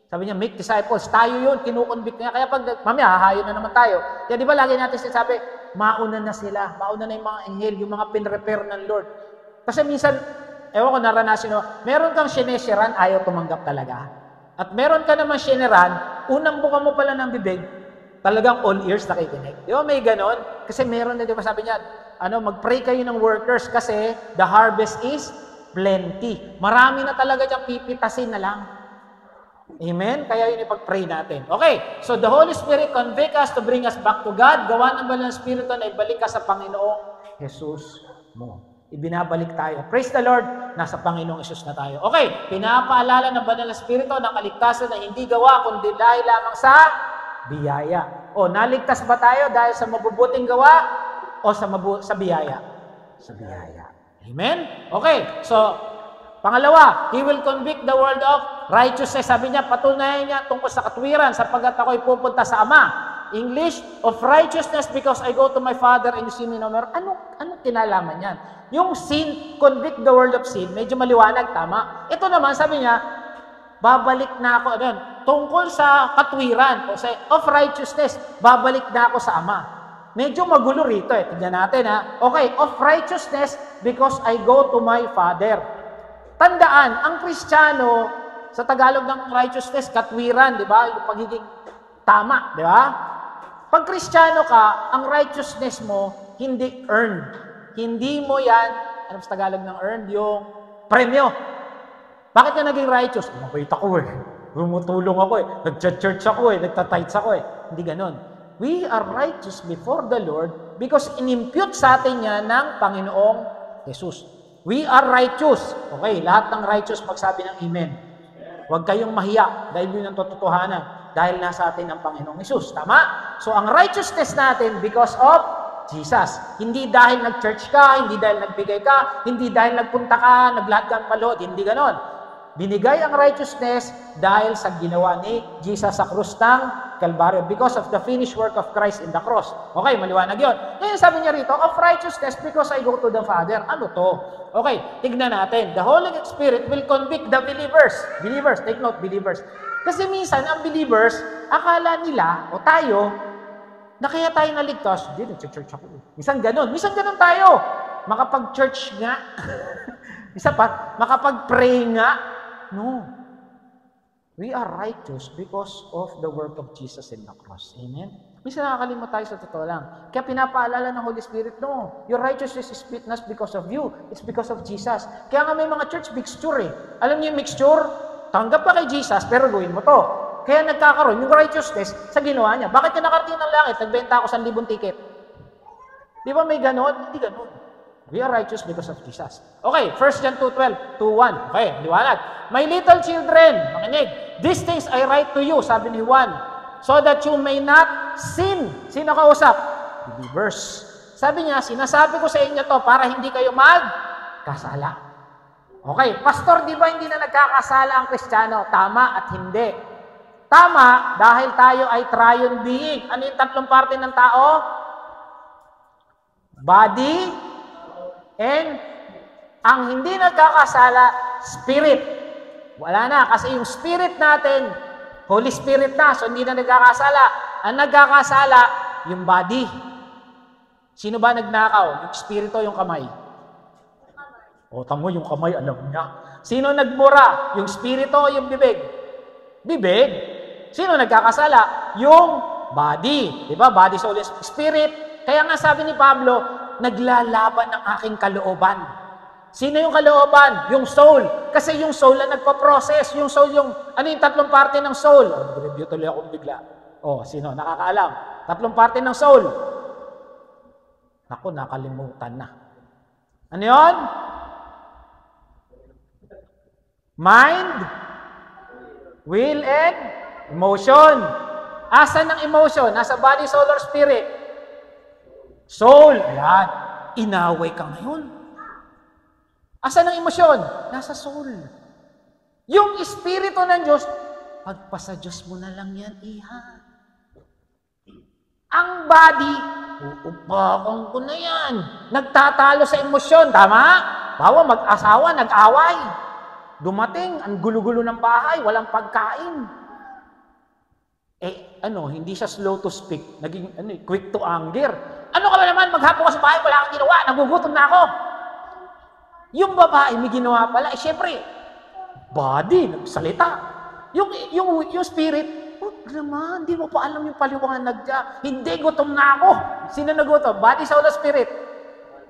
Sabi niya, make disciples. Tayo yun, kinukonvict niya. Kaya pag, mamaya, hahayo na naman tayo. Kaya di ba lagi natin sinasabi, mauna na sila. Mauna na yung mga anghel, yung mga pinrepare ng Lord. Kasi minsan, ewan ko naranasin mo, meron kang sinesyeran, ayaw tumanggap talaga. At meron ka naman sineran, unang buka mo pala ng bibig, talagang all ears nakikinig. Di ba may ganon? Kasi meron na, di ba sabi niya, mag-pray kayo ng workers kasi the harvest is plenty. Marami na talaga diyang pipitasin na lang. Amen? Kaya yun ipag-pray natin. Okay, so the Holy Spirit convict us to bring us back to God. Gawa ng Banal na Espiritu na ibalik ka sa Panginoong Jesus mo. Ibinabalik tayo. Praise the Lord, nasa Panginoong Jesus na tayo. Okay, pinapaalala ng Banal na Espiritu ng kaligtasan na hindi gawa kundi dahil lamang sa biyaya. O, naligtas ba tayo dahil sa mabubuting gawa o sa biyaya? Sa biyaya. Amen? Okay, so pangalawa, He will convict the world of righteousness. Sabi niya, patunayan niya tungkol sa katwiran sapagkat ako'y pupunta sa Ama. English, of righteousness because I go to my Father and you see me no more. Anong kinalaman yan? Yung sin, convict the world of sin, medyo maliwanag, tama. Ito naman, sabi niya, babalik na ako, tungkol sa katwiran, o sa of righteousness, babalik na ako sa Ama. Medyo magulo rito eh. Tignan natin ha. Okay, of righteousness because I go to my Father. Tandaan, ang Kristiyano, sa Tagalog ng righteousness, katwiran, di ba? Yung pagiging tama, di ba? Pag Kristiyano ka, ang righteousness mo, hindi earned. Hindi mo yan, ano sa Tagalog ng earned? Yung premyo. Bakit ka naging righteous? Mabait ako eh. Rumutulong ako eh. Nag-church ako eh. Nagtatights ako eh. Hindi ganon. We are righteous before the Lord because inimpute sa atin yan ng Panginoong Jesus. We are righteous. Okay, lahat ng righteous magsabi ng amen. Huwag kayong mahiya dahil yun ang totohanan. Dahil nasa atin ang Panginoong Jesus. Tama? So, ang righteousness natin because of Jesus. Hindi dahil nag-church ka, hindi dahil nagbigay ka, hindi dahil nagpunta ka, naglahat kang malood. Hindi ganon. Binigay ang righteousness dahil sa ginawa ni Jesus sa krus ng Kalbaryo because of the finished work of Christ in the cross. Okay, maliwanag yun. Ngayon sabi niya rito, of righteousness because I go to the Father. Ano to? Okay, tignan natin. The Holy Spirit will convict the believers. Believers, take note, believers. Kasi minsan, ang believers, akala nila, o tayo, na kaya tayo naligtas, hindi, nag-church ako. Minsan ganun tayo. Makapag-church nga. Isa pa, makapag-pray nga. No. We are righteous because of the work of Jesus in the cross. Amen? Minsan nakakalimot tayo sa totoo lang. Kaya pinapaalala ng Holy Spirit, no, your righteousness is not because of you, it's because of Jesus. Kaya nga may mga church mixture eh. Alam niyo yung mixture? Tanggap ka kay Jesus, pero gawin mo to. Kaya nagkakaroon yung righteousness sa ginawa niya. Bakit ka nakarating ng langit? Nagbenta ako 1,000 ticket. Di ba may ganon? Hindi ganon. We are righteous because of Jesus. Okay, 1 John 2:12, 2:1. Okay, liwanag. My little children, makinig, these things I write to you, sabi ni Juan, so that you may not sin. Sino kausap? Believers. Sabi niya, sinasabi ko sa inyo to para hindi kayo magkasala. Okay, pastor, di ba hindi na nagkakasala ang Kristiyano? Tama at hindi. Tama dahil tayo ay triune being. Ano yung tatlong parte ng tao? Body and ang hindi nagkakasala, spirit. Wala na, kasi yung spirit natin, Holy Spirit na, so hindi na nagkakasala. Ang nagkakasala, yung body. Sino ba nagnakaw? Yung spirito, yung kamay. O, tamo yung kamay, alam niya. Sino nagmura? Yung spirito, yung bibig? Bibig. Sino nagkakasala? Yung body. Diba? Body, soul, spirit. Kaya nga sabi ni Pablo, naglalaban ng aking kalooban. Sino yung kalooban? Yung soul. Kasi yung soul na nagpa-process. Yung soul, ano yung tatlong parte ng soul? Review tuloy ako bigla. Sino? Nakakaalam. Tatlong parte ng soul. Naku, nakalimutan na. Ano yun? Mind, will, and emotion. Asan ang emotion? Nasa body, soul, or spirit? Soul. Ayan. Inaway ka ngayon. Asan ang emosyon? Nasa soul. Yung espiritu ng Diyos, pagpasa Diyos mo na lang yan, iha. Ang body, uupakan ko na yan. Nagtatalo sa emosyon, tama? Bawa mag-asawa, nag-away. Dumating, ang gulo-gulo ng bahay, walang pagkain. hindi siya slow to speak, naging quick to anger. Ano ka ba naman, maghapon ka sa bahay, wala kang ginawa, nagugutom na ako. Yung babae, may ginawa pala, syempre, body, nagsalita. Yung spirit, naman, hindi mo pa alam yung paliwanag niya. Hindi, gutom na ako. Sino nagutom? Body, soul, o spirit?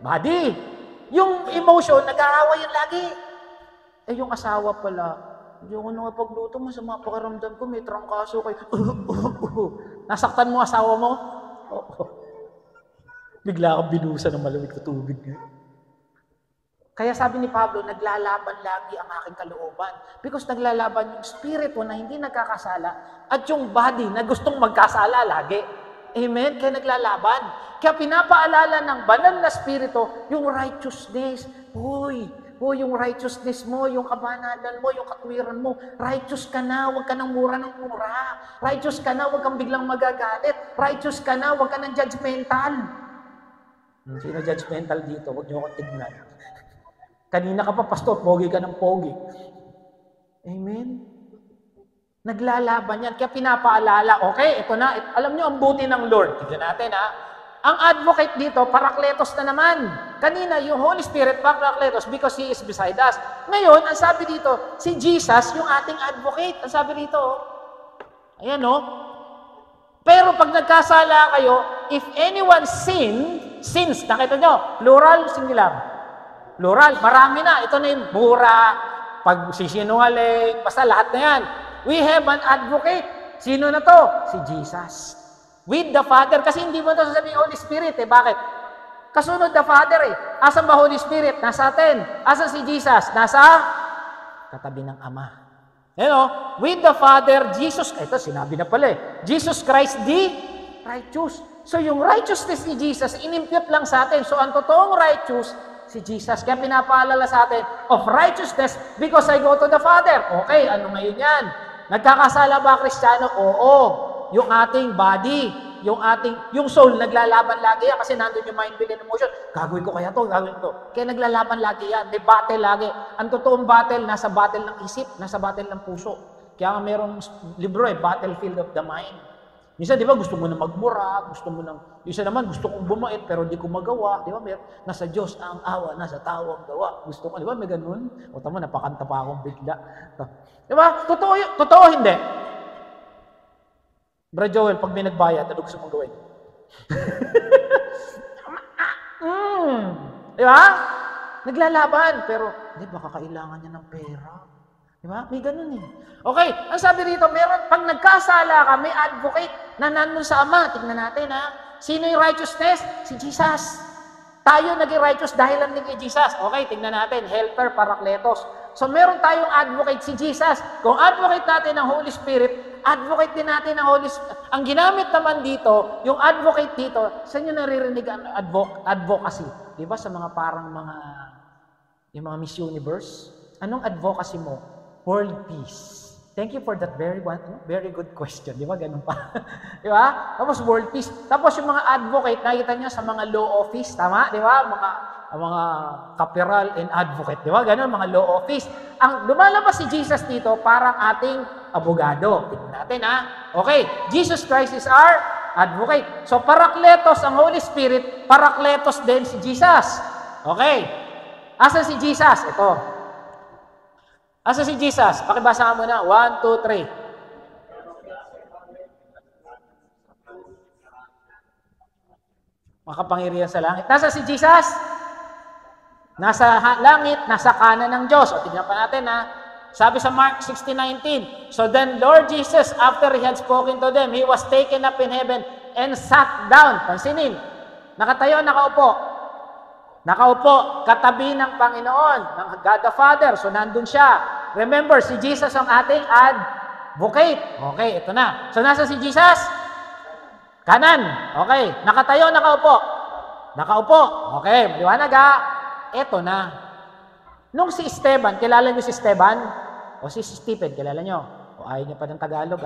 Body. Yung emotion, nag-aaway yan lagi. Yung asawa pala, hindi ako nakapagluto, masama pakiramdam ko, may trangkaso kayo. Nasaktan mo asawa mo? Bigla kang binusa ng malamig na tubig. Kaya sabi ni Pablo, naglalaban lagi ang aking kalooban. Because naglalaban yung spirit mo na hindi nagkakasala at yung body na gustong magkasala lagi. Amen? Kaya naglalaban. Kaya pinapaalala ng banal na spirito yung righteousness. Yung righteousness mo, yung kabanalan mo, yung katwiran mo. Righteous ka na, huwag ka nang mura ng mura. Righteous ka na, huwag kang biglang magagalit. Righteous ka na, huwag ka nang judgmental. Sino judgmental dito? Huwag niyo akong tignan. Kanina ka pa, pastor, pogi ka ng pogi. Amen? Naglalaban yan. Kaya pinapaalala, okay, ito na. Alam niyo, ang buti ng Lord. Tignan natin, ha? Ang advocate dito, Parakletos na naman. Kanina, yung Holy Spirit, Parakletos, because He is beside us. Ngayon, ang sabi dito, si Jesus, yung ating advocate. Ang sabi dito, ayan, no? Pero pag nagkasala kayo, if anyone sins, nakita nyo, plural, singular. Plural, marami na. Ito na yung mura, pagsisinungaling, basta lahat na yan. We have an advocate. Sino na to? Si Jesus. With the Father. Kasi hindi mo ito sasabihin Holy Spirit. Bakit? Kasunod the Father Asan ba Holy Spirit? Nasa atin. Asan si Jesus? Nasa katabi ng Ama. With the Father, Jesus, ito sinabi na pala Jesus Christ the righteous. So yung righteousness ni Jesus, inimpute lang sa atin. So ang totoong righteous, si Jesus. Kaya pinapaalala sa atin of righteousness because I go to the Father. Okay, ano ngayon yan? Nagkakasala ba Kristiyano? Oo. Yung ating body, yung soul, naglalaban lagi yan kasi nandun yung mind, will, and emotion. Gagawin ko kaya to, gagawin ko to. Kaya naglalaban lagi yan. May battle lagi. Ang totoong battle, nasa battle ng isip, nasa battle ng puso. Kaya nga merong libro Battlefield of the Mind. Minsan, di ba, gusto mo na magmura, gusto mo nang, isa naman, gusto kong bumait, pero di ko magawa. Di ba, nasa Diyos ang awa, nasa tao ang gawa. Gusto ko, di ba, may ganun? O tama, napakanta pa akong bigla. Di ba, totoo hindi. Brad Joel, pag may nagbayad, ano gusto mong gawin? Di ba? Naglalaban, pero, di ba, kakailangan niya ng pera. Di ba? May ganun Okay, ang sabi dito, meron, pag nagkasala ka, may advocate na nandun sa Ama. Tignan natin, Sino yung righteousness? Si Jesus. Tayo naging righteous dahil lang kay Jesus. Okay, tignan natin, helper, Parakletos. So, meron tayong advocate, si Jesus. Kung advocate natin ng Holy Spirit, advocate din natin ng Holy Spirit. Ang ginamit naman dito, yung advocate dito, saan nyo naririnig ang advocacy? Di ba sa mga parang yung mga Miss Universe? Anong advocacy mo? World peace. Thank you for that very good question. Di ba? Ganun pa. Di ba? Tapos world peace. Tapos yung mga advocate, nakita nyo sa mga law office. Tama? Di ba? Mga capiral and advocate. Di ba? Ganun, mga law office. Ang lumalabas si Jesus dito, parang ating abogado. Tignan natin, Okay. Jesus Christ is our advocate. So, Parakletos, ang Holy Spirit, Parakletos din si Jesus. Okay. Asan si Jesus? Ito. Asa si Jesus? Pakibasa mo na. 1, 2, 3. Makapangyarihan sa langit. Nasa si Jesus? Nasa langit, nasa kanan ng Diyos. O, tignan pa natin, Sabi sa Mark 16:19, So then Lord Jesus, after He had spoken to them, He was taken up in heaven and sat down. Pansinin. Nakatayo, nakaupo. Nakaupo, katabi ng Panginoon, ng God the Father. So, nandun siya. Remember, si Jesus ang ating advocate. Okay, ito na. So, nasa si Jesus? Kanan. Okay. Nakatayo, nakaupo. Nakaupo. Okay, maliwanag Ito na. Nung si Esteban, kilala niyo si Esteban? O si Stephen, kilala niyo? O ayaw niyo pa ng Tagalog,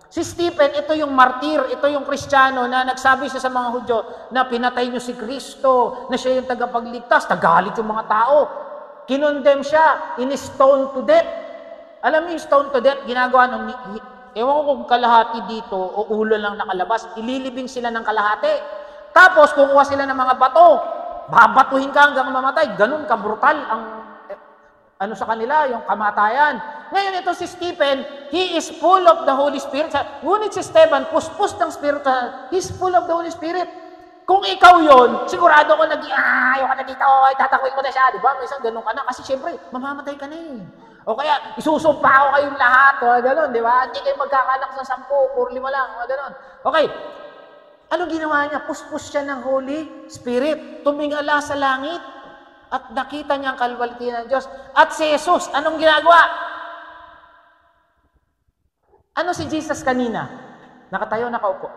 Si Stephen, ito yung martir, ito yung Kristiyano na nagsabi siya sa mga Hudyo na pinatay niyo si Kristo, na siya yung tagapagligtas, tagalit yung mga tao. Kinondem siya, in-stone to death. Alam niyo yung stone to death, ginagawa nung Ewan ko kung kalahati dito o ulo lang nakalabas, ililibing sila ng kalahati. Tapos, kukuha sila ng mga bato. Babatuhin ka hanggang mamatay. Ganun ka-brutal ang sa kanila, yung kamatayan. Ngayon, ito si Stephen, he is full of the Holy Spirit. Ngunit si Esteban, puspos ng Spirit, he's full of the Holy Spirit. Kung ikaw yon, sigurado ko ayaw ka na dito, tatakwin ko na siya. Di ba? May isang ganun ka na. Kasi syempre, mamamatay ka na eh. O kaya, isusumpa ko kayong lahat. O gano'n, di ba? Hindi kayo magkakanak sa 10, or 5 lang. O gano'n. Okay. Anong ginawa niya? Puspos siya ng Holy Spirit. Tumingala sa langit. At nakita niya ang kalwalhatian ng Diyos. At si Jesus, anong ginagawa? Ano si Jesus kanina? Nakatayo, nakaupo.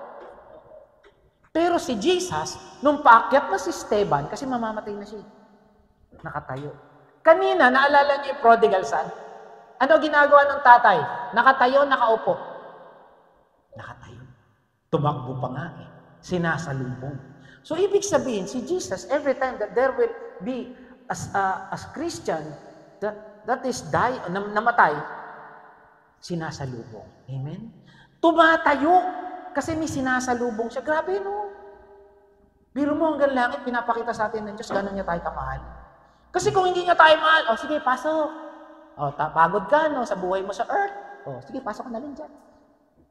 Pero si Jesus, nung paakyat na si Esteban, kasi mamamatay na siya, nakatayo. Kanina, naalala niyo yung prodigal son? Ano ginagawa ng tatay? Nakatayo, nakaupo. Nakatayo. Tumakbo pa nga eh. Sinasalubong. So, ibig sabihin, si Jesus, every time that there will be as Christian that is namatay, sinasalubong. Amen? Tumatayo kasi may sinasalubong siya. Grabe, no? Biro mo hanggang langit, pinapakita sa atin ng Diyos, gano'n niya tayo kamahal. Kasi kung hindi niya tayo mahal, sige, pasok. Pagod ka, no, sa buhay mo sa earth. Sige, pasok ka na rin dyan.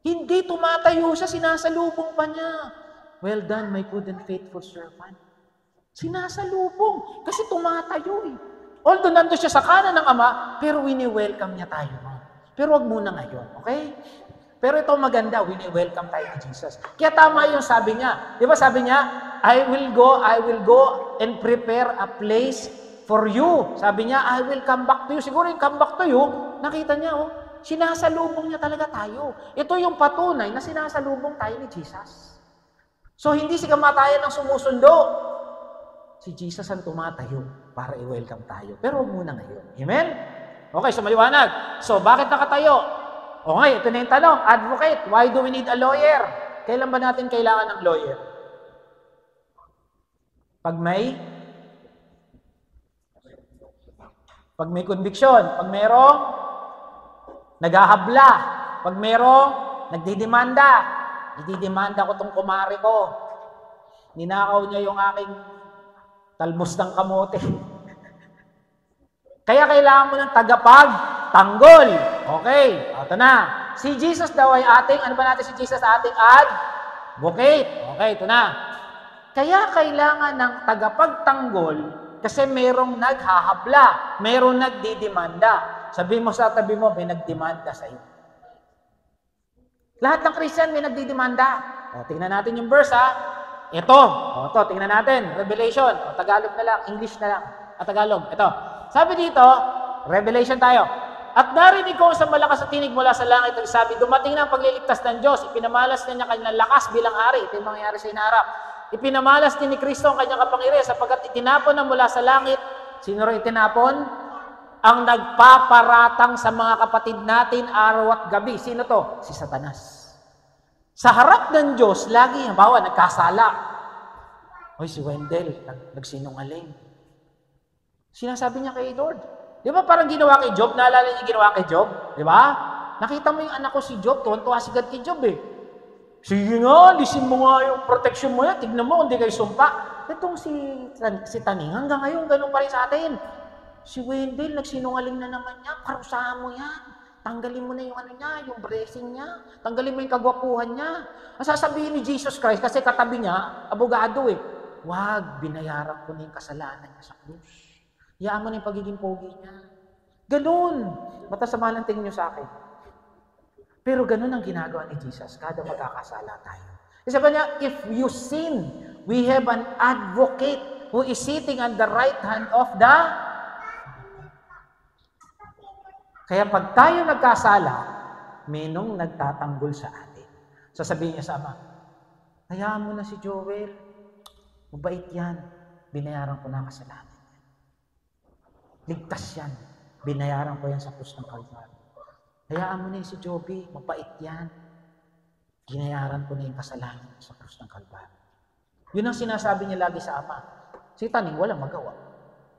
Hindi tumatayo siya, sinasalubong pa niya. Well done, my good and faithful servant. Sinasalubong. Kasi tumatayo eh. Although nandun siya sa kanan ng Ama, pero wini-welcome niya tayo. Pero wag muna ngayon, okay? Pero ito maganda, wini-welcome tayo ni Jesus. Kaya tama yung sabi niya. Di ba sabi niya, I will go and prepare a place for you. Sabi niya, I will come back to you. Siguro yung come back to you, nakita niya, sinasalubong niya talaga tayo. Ito yung patunay na sinasalubong tayo ni Jesus. So, hindi si kamatayan ang sumusundo. Si Jesus ang tumatayo para i-welcome tayo. Pero huwag muna ngayon. Amen? Okay, so maliwanag. So, bakit nakatayo? Okay, ito na yung tanong. Advocate, why do we need a lawyer? Kailan ba natin kailangan ng lawyer? Pag may conviction, pag mayroong naghahabla, pag mayroong nagdidemanda, ididemanda ko tong kumari ko. Ninakaw niya yung aking talbos ng kamote. Kaya kailangan mo ng tagapagtanggol. Okay, ito na. Si Jesus daw ay ating, ano ba natin si Jesus ating advocate? Okay, ito na. Kaya kailangan ng tagapagtanggol kasi merong naghahabla, merong nagdidemanda. Sabi mo sa tabi mo, may nagdemanda sa iyo. Lahat ng Christian may nagdidemanda. Tingnan natin yung verse Ito, tingnan natin. Revelation. Tagalog na lang, English na lang. Tagalog. Ito. Sabi dito, Revelation tayo. At narinig ko sa malakas na tinig mula sa langit, sabi, dumating na ang pagliligtas ng Diyos. Ipinamalas na niya kanyang lakas bilang hari. Ito yung mangyayari sa inaharap. Ipinamalas din ni Kristo ang kanyang kapangyarihan sapagkat itinapon na mula sa langit. Sino rin itinapon? Ang nagpaparatang sa mga kapatid natin araw at gabi. Sino to? Si Satanas. Sa harap ng Diyos, lagi, halimbawa, nagkasala. Hoy, si Wendell, nagsinungaling. Sinasabi niya kay Lord. Di ba parang ginawa kay Job? Naalala niya ginawa kay Job? Di ba? Nakita mo yung anak ko si Job, tuwan-tuwa si God kay Job eh. Sige nga, lisin mo nga yung protection mo yan. Tignan mo, hindi kayo sumpa. Itong si Taning, hanggang ngayon, ganun pa rin sa atin. Si Wendell, nagsinungaling na naman niya. Parusahan mo yan. Tanggalin mo na yung ano niya, yung blessing niya. Tanggalin mo yung kagwapuhan niya. Ang sasabihin ni Jesus Christ, kasi katabi niya, abogado eh. Wag, binayaran ko na yung kasalanan niya sa krus. Hayaan mo na yung pagiging pogi niya. Ganun. Matasama ng tingin niyo sa akin. Pero ganun ang ginagawa ni Jesus kada magkakasala tayo. Sabi niya, if you sin, we have an advocate who is sitting on the right hand of the... Kaya pag tayo nagkasala, menong nagtatanggol sa atin. Sasabihin niya sa Ama, hayaan mo na si Joel. Mabait yan. Binayaran ko na kasalanan. Ligtas yan. Binayaran ko yan sa krus ng Kalbaryo. Hayaan mo na si Joby. Mabait yan. Binayaran ko na yung kasalanan sa krus ng Kalbaryo. Yun ang sinasabi niya lagi sa Ama. Si Taning, walang magawa.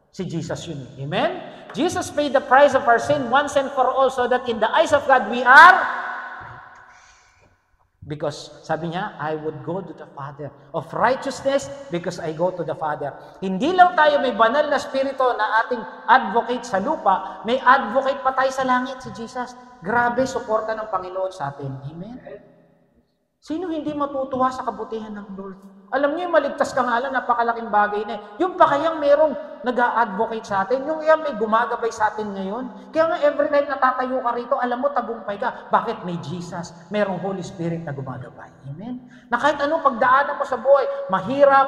Si Jesus yun. Amen? Jesus paid the price of our sin once and for all so that in the eyes of God we are Because sabi niya, I would go to the Father. Of righteousness, because I go to the Father. Hindi lang tayo may banal na spirito na ating advocate sa lupa, may advocate pa tayo sa langit, si Jesus. Grabe, suporta ng Panginoon sa atin. Amen? Sino hindi matutuwa sa kabutihan ng Lord? Alam niyo, yung maligtas ka nga lang, napakalaking bagay na. Yung pa kayang merong nag-a-advocate sa atin, yung yan may gumagabay sa atin ngayon. Kaya nga every time natatayo ka rito, alam mo, tagumpay ka. Bakit? May Jesus, merong Holy Spirit na gumagabay. Amen? Na kahit anong pagdaanan mo sa buhay, mahirap,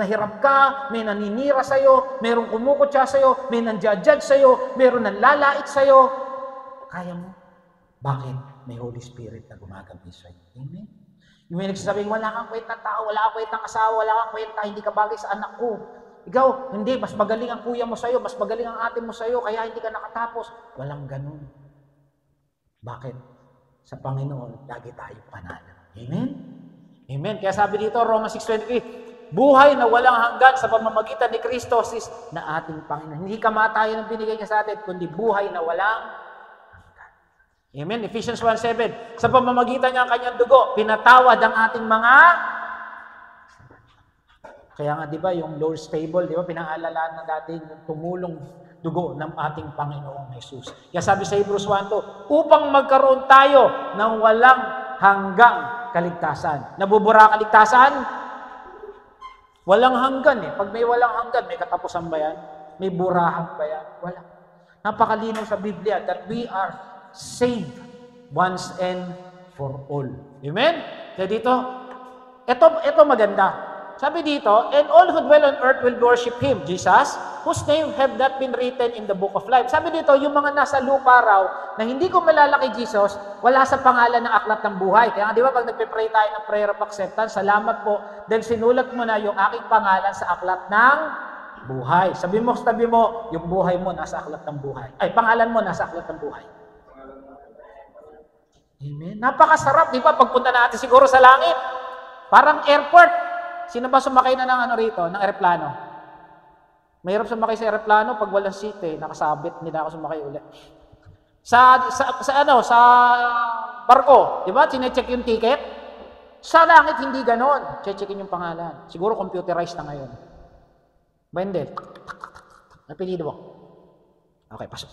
hirap ka, may naninira sa'yo, merong kumukutya sa'yo, may nandiya-judge sa'yo, meron nanlalait sa'yo. Kaya mo. Bakit? May Holy Spirit na gumagabay sa'yo. Amen? Yung may nagsasabing, wala kang kwentang tao, wala kang kwentang asawa, wala kang kwenta, hindi ka bagay sa anak ko. Ikaw, hindi, mas magaling ang kuya mo sa'yo, mas magaling ang ate mo sa'yo, kaya hindi ka nakatapos. Walang ganun. Bakit? Sa Panginoon, lagi tayo panalo. Amen? Amen. Kaya sabi dito, Romans 6:23, buhay na walang hanggan sa pamamagitan ni Kristo na ating Panginoon. Hindi kamatayan ang binigay niya sa atin, kundi buhay na walang Amen. Ephesians 1:7. Sa pamamagitan niya ang kanyang dugo, pinatawad ang ating mga Kaya nga, di ba, yung Lord's table, di ba, pinangalalaan na dati yung tumulong dugo ng ating Panginoong Jesus. Kaya sabi sa Hebrews 1:2, upang magkaroon tayo ng walang hanggang kaligtasan. Nabubura kaligtasan? Walang hanggan eh. Pag may walang hanggan, may katapusan ba yan? May burahan ba yan? Wala. Napakalinaw sa Biblia that we are saved once and for all. Amen? Kaya dito, ito maganda. Sabi dito, and all who dwell on earth will worship Him, Jesus, whose name have not been written in the book of life. Sabi dito, yung mga nasa lupa raw, na hindi ko malalaki Jesus, wala sa pangalan ng aklat ng buhay. Kaya nga, di ba, pag nagpe-pray tayo ng prayer of acceptance, salamat po, dahil sinulat mo na yung aking pangalan sa aklat ng buhay. Sabi mo, yung buhay mo nasa aklat ng buhay. Ay, pangalan mo nasa aklat ng buhay. Amen. Napakasarap, di ba? Pagpunta natin siguro sa langit, parang airport. Sino ba sumakay na ng rito, ng eroplano? Mahirap sumakay sa eroplano pag walang seat eh, nakasabit, hindi na ako sumakay ulit. Sa barko, di ba? Chine-check yung ticket. Sa langit hindi ganon. Checkin yung pangalan. Siguro computerized na ngayon. Ba hindi? Napilido mo. Okay, pasok.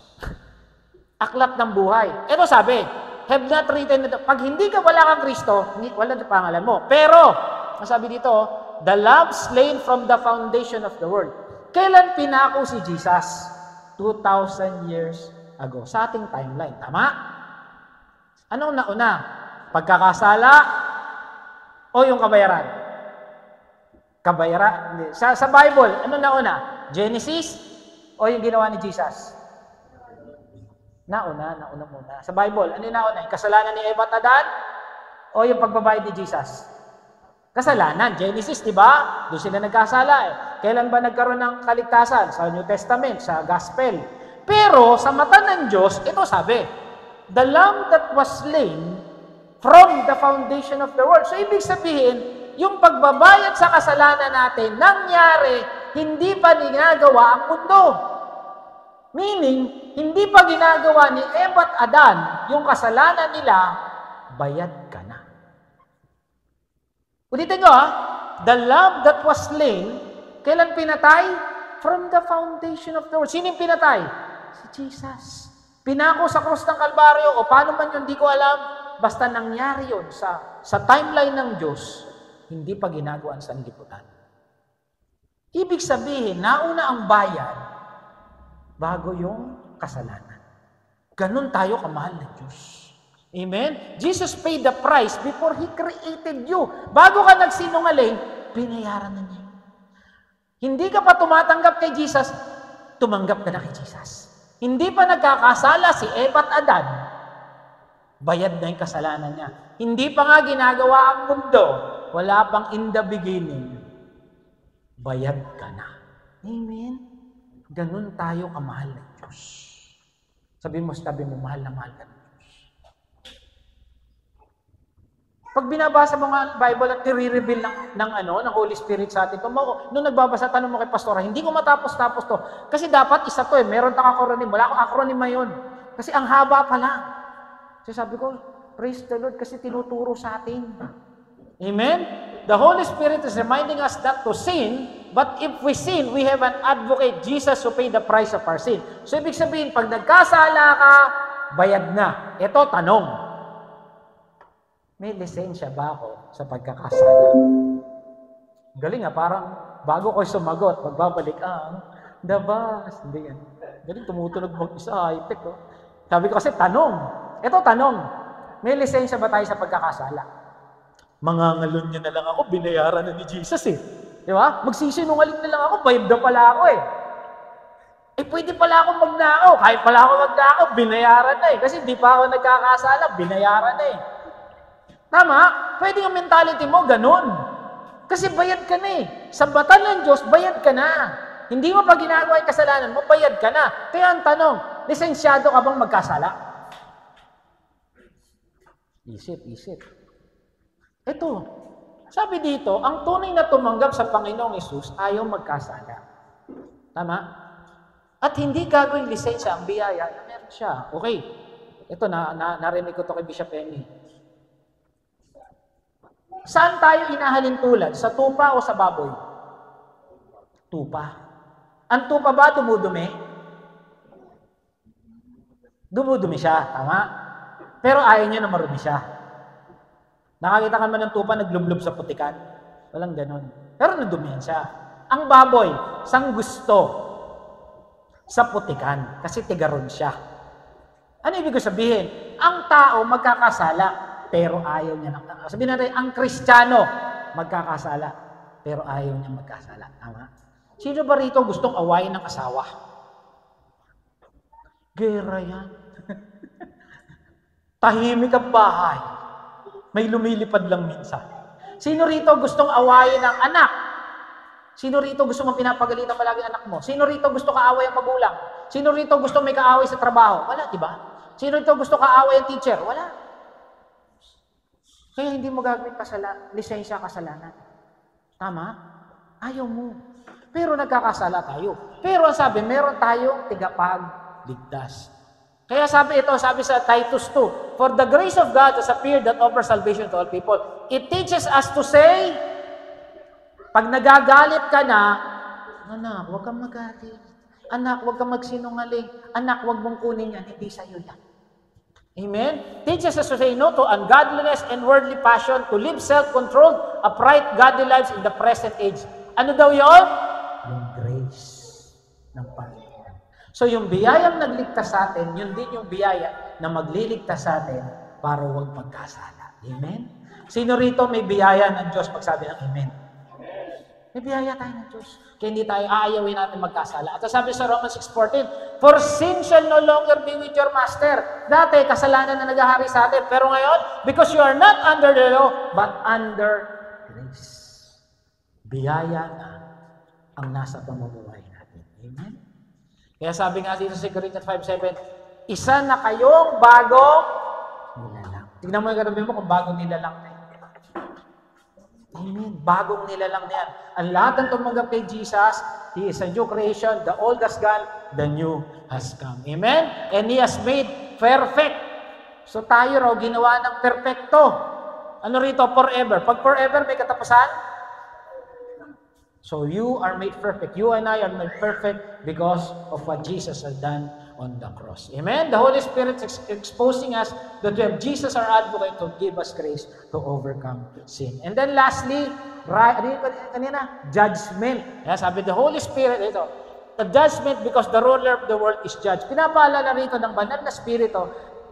Aklat ng buhay. Ito sabi, have not written, pag hindi ka wala kang Kristo, wala na pangalan mo. Pero, masabi dito, the Lamb slain from the foundation of the world. Kailan pinako si Jesus? 2,000 years ago. Sa ating timeline. Tama? Anong nauna? Pagkakasala o yung kabayaran? Kabayaran. Sa Bible, ano nauna? Genesis o yung ginawa ni Jesus? Nauna muna. Sa Bible, ano yung nauna? Yung kasalanan ni Eva at Adan o yung pagbabayad ni Jesus? Kasalanan. Genesis, di ba? Doon sila nagkasala eh. Kailan ba nagkaroon ng kaligtasan? Sa New Testament, sa Gospel. Pero, sa mata ng Diyos, ito sabi, the Lamb that was slain from the foundation of the world. So, ibig sabihin, yung pagbabayad sa kasalanan natin, nangyari, hindi pa ginagawa ang mundo. Meaning, hindi pa ginagawa ni Eva at Adan yung kasalanan nila, bayad ka na. Ulitin nyo the Lamb that was slain, kailan pinatay? From the foundation of the world. Sino yung pinatay? Si Jesus. Pinako sa krus ng Kalbaryo, o paano man yun, hindi ko alam. Basta nangyari yun sa timeline ng Diyos, hindi pa ginagawa ang sanlibutan. Ibig sabihin, nauna ang bayan, bago yung kasalanan. Ganun tayo kamahal ng Diyos. Amen? Jesus paid the price before He created you. Bago ka nagsinungaling, binayaran na niya. Hindi ka pa tumatanggap kay Jesus, tumanggap ka na kay Jesus. Hindi pa nagkakasala si Eva at Adan, bayad na yung kasalanan niya. Hindi pa nga ginagawa ang mundo, wala pang in the beginning, bayad ka na. Amen? Ganun tayo kamahal ng Diyos. Sabi mo, mahal na mahal ka ng Diyos. Pag binabasa mo nga ang Bible at nire-reveal ng Holy Spirit sa atin, nung nagbabasa, tanong mo kay Pastora, hindi ko matapos-tapos to. Kasi dapat isa to eh, meron tang acronym. Wala akong acronym na yun. Kasi ang haba pa lang. So sabi ko, Praise the Lord kasi tinuturo sa atin. Amen? The Holy Spirit is reminding us not to sin, but if we sin, we have an advocate, Jesus, who paid the price of our sin. So, ibig sabihin, pag nagkasala ka, bayad na. Ito, tanong. May lisensya ba ako sa pagkakasala? Galing parang bago ko sumagot, magbabalik dabas. Hindi yan. Galing, tumutunog mag-isa, high-tech. Oh. Sabi ko kasi, tanong. Ito, tanong. May lisensya ba tayo sa pagkakasala? Mangangalon niya na lang ako, binayaran na ni Jesus eh. Di ba? Magsisinungaling na lang ako, bayad na pala ako eh. Pwede pala ako magnakaw. Kahit pala ako magnakaw, binayaran na eh. Kasi di pa ako nagkakasala, binayaran na eh. Tama? Pwede yung mentality mo, ganun. Kasi bayad ka na eh. Sa bata ng Diyos, bayad ka na. Hindi mo pa ginagawa yung kasalanan mo, bayad ka na. Kaya ang tanong, lisensyado ka bang magkasala? Isip. Ito, sabi dito, ang tunay na tumanggap sa Panginoong Hesus ayaw magkasala. Tama? At hindi gagawin lisensya ang biyaya na meron siya. Okay. Ito, narinig ko to kay Bishop Emmy. Saan tayo inahalin tulad? Sa tupa o sa baboy? Tupa. Ang tupa ba dumudumi? Dumudumi siya, tama? Pero ayaw niya na marumi siya. Nakakita ka man ng tupa, naglublob sa putikan. Walang ganon. Pero nadumihan siya. Ang baboy, sang gusto sa putikan. Kasi tigaron siya. Ano ibig sabihin? Ang tao magkakasala, pero ayaw niya ng... Sabihin natin, ang Kristiyano magkakasala, pero ayaw niya magkasala. Tama? Sino ba rito gustong awayin ng asawa? Gera yan. Tahimik ang bahay. May lumilipad lang minsan. Sino rito gustong awayin ng anak? Sino rito gusto mong pinapagalitan palagi anak mo? Sino rito gusto kaaway ang magulang? Sino rito gusto may kaaway sa trabaho? Wala, di ba? Sino rito gusto kaaway ang teacher? Wala. Kaya hindi mo gagawin lisensya kasalanan. Tama? Ayaw mo. Pero nagkakasala tayo. Pero ang sabi, meron tayong tigapagligtas. Kaya sabi sa Titus 2, for the grace of God has appeared that offers salvation to all people. It teaches us to say, pag nagagalit ka na, anak, huwag kang magalit. Anak, huwag kang magsinungaling. Anak, huwag mong kunin yan. Hindi sa'yo yan. Amen? Teaches us to say no to ungodliness and worldly passion, to live self-controlled, upright, godly lives in the present age. Ano daw yun? Yung grace ng Panginoon. So yung biyayang nagligtas sa atin, yun din yung biyaya na magliligtas sa atin para huwag magkasala. Amen? Sino rito may biyaya ng Diyos pagsabi ng Amen? May biyaya tayo ng Diyos. Kaya hindi tayo aayawin natin magkasala. At sabi sa Romans 6:14, for sin shall no longer be with your master. Dati, kasalanan na naghahari sa atin. Pero ngayon, because you are not under the law, but under grace. Biyaya na ang nasa pamumuhay natin. Amen? Kaya sabi nga dito sa Corinthians 5:7, isa na kayong bagong nilalang. Tignan mo yung katabi mo kung bagong nilalang na yan. Amen. Bagong nilalang na yan. Ang lahat ng tumanggap kay Jesus, He is a new creation. The old has gone, the new has come. Amen? And He has made perfect. So tayo raw ginawa ng perfecto. Ano rito? Forever. Pag forever, may katapusan? So you are made perfect. You and I are made perfect because of what Jesus has done on the cross. Amen? The Holy Spirit is exposing us that we have Jesus our advocate to give us grace to overcome sin. And then lastly, kanina, judgment. Kaya sabi the Holy Spirit, ito, the judgment because the ruler of the world is judged. Pinapaalala rito ng banal na Espiritu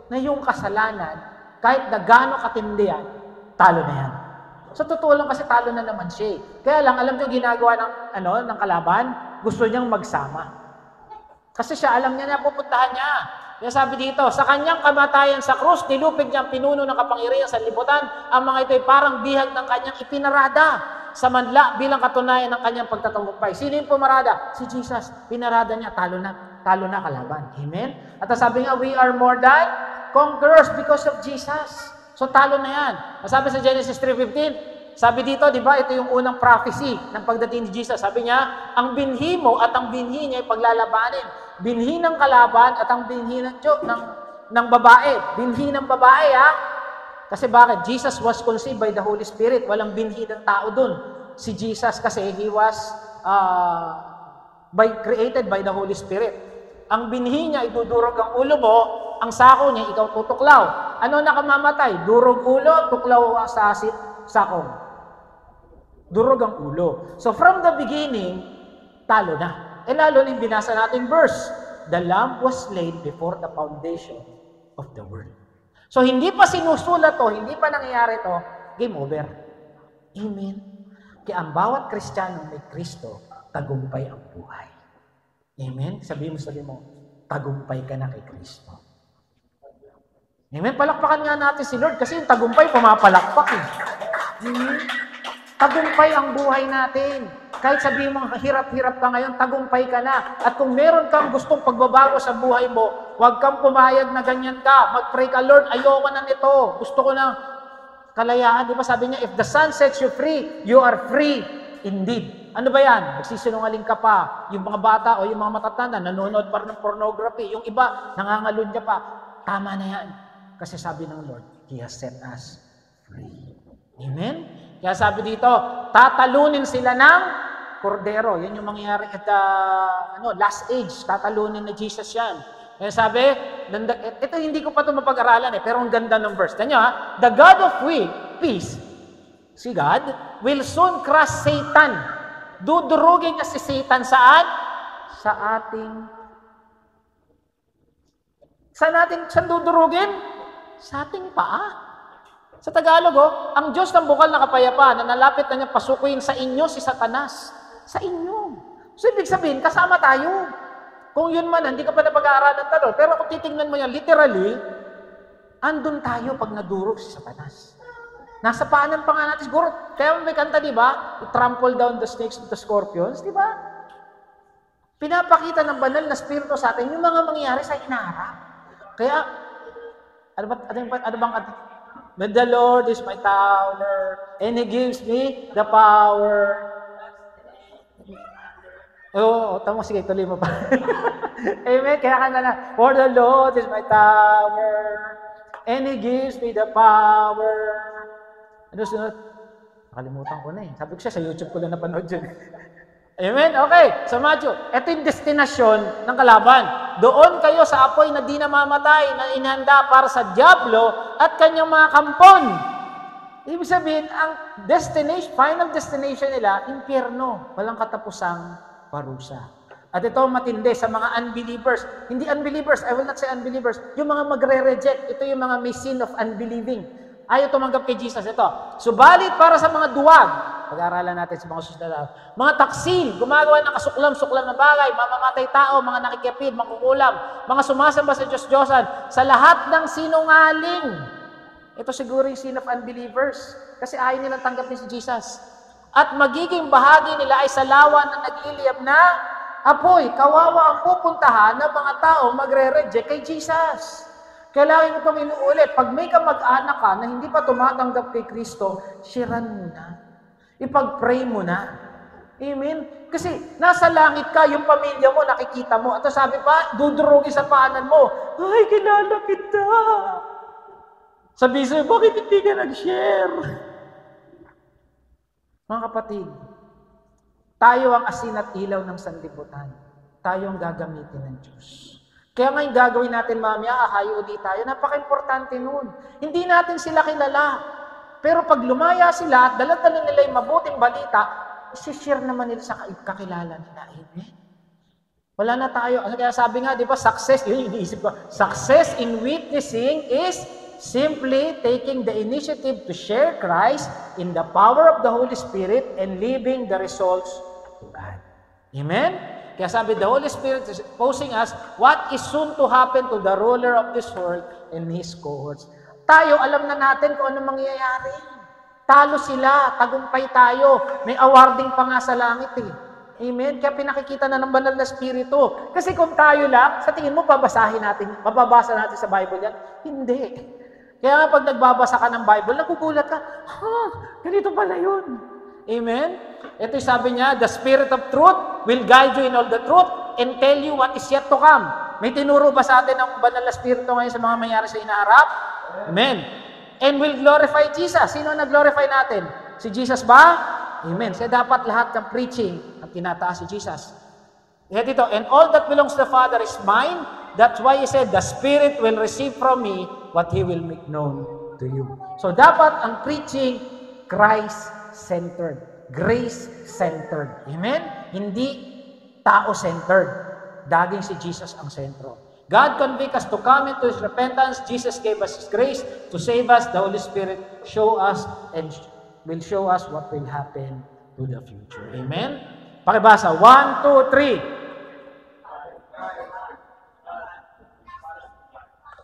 na yung kasalanan, kahit na gaano katindi yan, talo na yan. Sa totoo lang kasi talo na naman siya. Kaya lang, alam niyo ginagawa ng kalaban? Gusto niyang magsama. Kasi siya, alam niya na pupuntahan niya. Kaya sabi dito, sa kanyang kamatayan sa krus, nilupig niya ang pinuno ng kapangyarihan sa libutan. Ang mga ito ay parang bihag ng kanyang ipinarada sa manla bilang katunayan ng kanyang pagtatagumpay. Sino yung pumarada? Si Jesus. Pinarada niya, talo na kalaban. Amen? At sabi nga, we are more than conquerors because of Jesus. So, talo na yan. Sabi sa Genesis 3:15, sabi dito, di ba, ito yung unang prophecy ng pagdating ni Jesus. Sabi niya, ang binhi mo at ang binhi niya ay paglalabanin. Binhi ng kalaban at ang binhi ng babae. Binhi ng babae, Kasi bakit? Jesus was conceived by the Holy Spirit. Walang binhi ng tao dun. Si Jesus kasi, He was created by the Holy Spirit. Ang binhi niya, idudurog ang ulo mo, ang sako niya, ikaw tutuklaw. Ano nakamamatay? Durog ulo, tuklaw sa sakong. Durog ang ulo. So from the beginning, talo na. Lalo na yung binasa natin verse. The Lamb was slain before the foundation of the world. So, hindi pa sinusulat to, hindi pa nangyayari to, game over. Amen. Kaya ang bawat Kristiyano may Kristo, tagumpay ang buhay. Amen. Sabi mo, tagumpay ka na kay Kristo. Amen. Palakpakan nga natin si Lord kasi yung tagumpay, pumapalakpak eh. Amen. Tagumpay ang buhay natin. Kahit sabihin mo, hirap-hirap ka ngayon, tagumpay ka na. At kung meron kang gustong pagbabago sa buhay mo, huwag kang pumayag na ganyan ka. Mag-pray ka, Lord, ayoko na nito. Gusto ko ng kalayaan. Di ba sabi niya, if the Son sets you free, you are free indeed. Ano ba yan? Magsisinungaling ka pa. Yung mga bata o yung mga matatanda, nanonood pa ng pornography. Yung iba, nangangalunja pa. Tama na yan. Kasi sabi ng Lord, He has set us free. Amen? Kaya sabi dito, tatalunin sila ng kordero. Yan yung mangyayari at last age. Tatalunin na Jesus yan. Kaya sabi, ito hindi ko pa ito mapag-aralan pero ang ganda ng verse. Tanyo ha, the God of peace, si God, will soon crush Satan. Dudurugin niya si Satan saan? Saan dudurugin? Sa ating paa. Sa Tagalog, ang Diyos ng bukal na kapayapaan na nalapit na niya pasukuin sa inyo si Satanas. Sa inyo. So, ibig sabihin, kasama tayo. Kung yun man, hindi ka pa napag-aaralan talo. Pero kung titingnan mo yan, literally, andun tayo pag nadurog si Satanas. Nasa paanan pa nga natin. Siguro, kaya may kanta, di ba? I-trample down the snakes and the scorpions, di ba? Pinapakita ng banal na spirito sa atin yung mga mangyayari sa hinaharap. Kaya, ano bang but the Lord is my tower, and He gives me the power. Tama, sige, tuloy mo pa. Amen, kaya ka na lang. For the Lord is my tower, and He gives me the power. Ano sunod? Nakalimutan ko na eh. Sabi ko siya, sa YouTube ko lang napanood yun. Amen? Okay. So, Matthew, ito yung destinasyon ng kalaban. Doon kayo sa apoy na di namamatay, na inihanda para sa Diablo at kanyang mga kampon. Ibig sabihin, ang final destination nila, impyerno. Walang katapusang parusa. At ito matindi sa mga unbelievers. Hindi unbelievers, I will not say unbelievers. Yung mga magre-reject, ito yung mga may sin of unbelieving. Ayaw tumanggap kay Jesus. Ito. Subalit para sa mga duwag, pag-aaralan natin sa mga susunod na mga taksil, gumagawa ng kasuklam-suklam na bagay, mamamatay tao, mga nakikipid, mangkukulam, mga sumasamba sa Diyos-Diyosan, sa lahat ng sinungaling. Ito siguro yung sin of unbelievers. Kasi ayaw nilang tanggapin si Jesus. At magiging bahagi nila ay sa lawa na nagliliyab na apoy. Kawawa ang pupuntahan ng mga tao magre-reject kay Jesus. Kailangan itong inuulit. Pag may kamag-anak ka na hindi pa tumatanggap kay Kristo, sharean mo na. Ipag-pray mo na. Amen? Kasi nasa langit ka, yung pamilya mo, nakikita mo. At sabi pa, dudurugin sa paanan mo. Ay, kilala kita. Sabi sa'yo, bakit hindi ka nag-share? Mga kapatid, tayo ang asin at ilaw ng sanlibutan. Tayo ang gagamitin ng Diyos. Kaya ngayon gagawin natin mamaya, ahayo ulit tayo. Napaka-importante nun. Hindi natin sila kilala. Pero pag lumaya sila at dala-dala nila yung mabuting balita, isi-share naman nila sa kakilala nila. Amen? Wala na tayo. Kaya sabi nga, di ba, success, yun yung iniisip ko, success in witnessing is simply taking the initiative to share Christ in the power of the Holy Spirit and leaving the results to God. Amen? Kaya sabi, the Holy Spirit is posing us what is soon to happen to the ruler of this world and his cohorts. Tayo, alam na natin kung ano mangyayari. Talo sila, tagumpay tayo. May awarding pa nga sa langit eh. Amen? Kaya pinakikita na ng banal na spirito. Kasi kung tayo lang, sa tingin mo, mababasa natin sa Bible yan? Hindi. Kaya nga pag nagbabasa ka ng Bible, nagugulat ka, ganito pala yun. Amen? Ito yung sabi niya, the Spirit of truth will guide you in all the truth and tell you what is yet to come. May tinuro ba sa atin ang banal na spirito ngayon sa mga mayari sa inaharap? Amen. And will glorify Jesus. Sino nag-glorify natin? Si Jesus ba? Amen. Kaya dapat lahat ng preaching ang tinataas si Jesus. Kaya dito, and all that belongs to the Father is mine. That's why He said, the Spirit will receive from me what He will make known to you. So dapat ang preaching, Christ-centered. Grace-centered. Amen? Hindi tao-centered. Daging si Jesus ang sentro. God convict us to come into His repentance. Jesus gave us His grace to save us. The Holy Spirit show us and will show us what will happen to the future. Amen? Pakibasa. 1, 2, 3.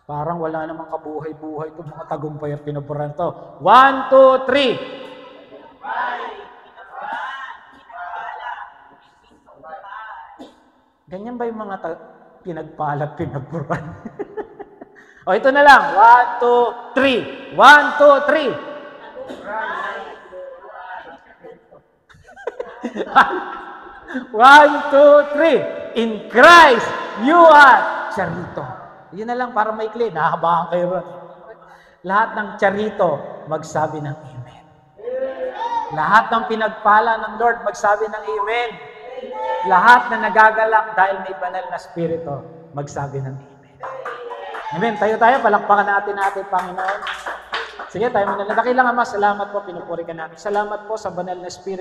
Parang wala namang kabuhay-buhay itong mga tagumpay at pinupuran to. 1, 2, 3. Ganyan ba yung mga pinagpalat, pinapuran? O, ito na lang. 1, 2, 3. 1, 2, 3. 1, 2, 3. In Christ, you are charito. Yun na lang para maikli. Nakabahan kayo ba? Lahat ng charito, magsabi ng amen. Lahat ng pinagpala ng Lord, magsabi ng amen. Lahat na nagagalak dahil may banal na spirito, magsabi ng amen. Amen. Tayo, palakpakan natin Panginoon. Sige, tayo muna. Dakilang Ama, salamat po, pinupuri ka namin. Salamat po sa banal na spirito.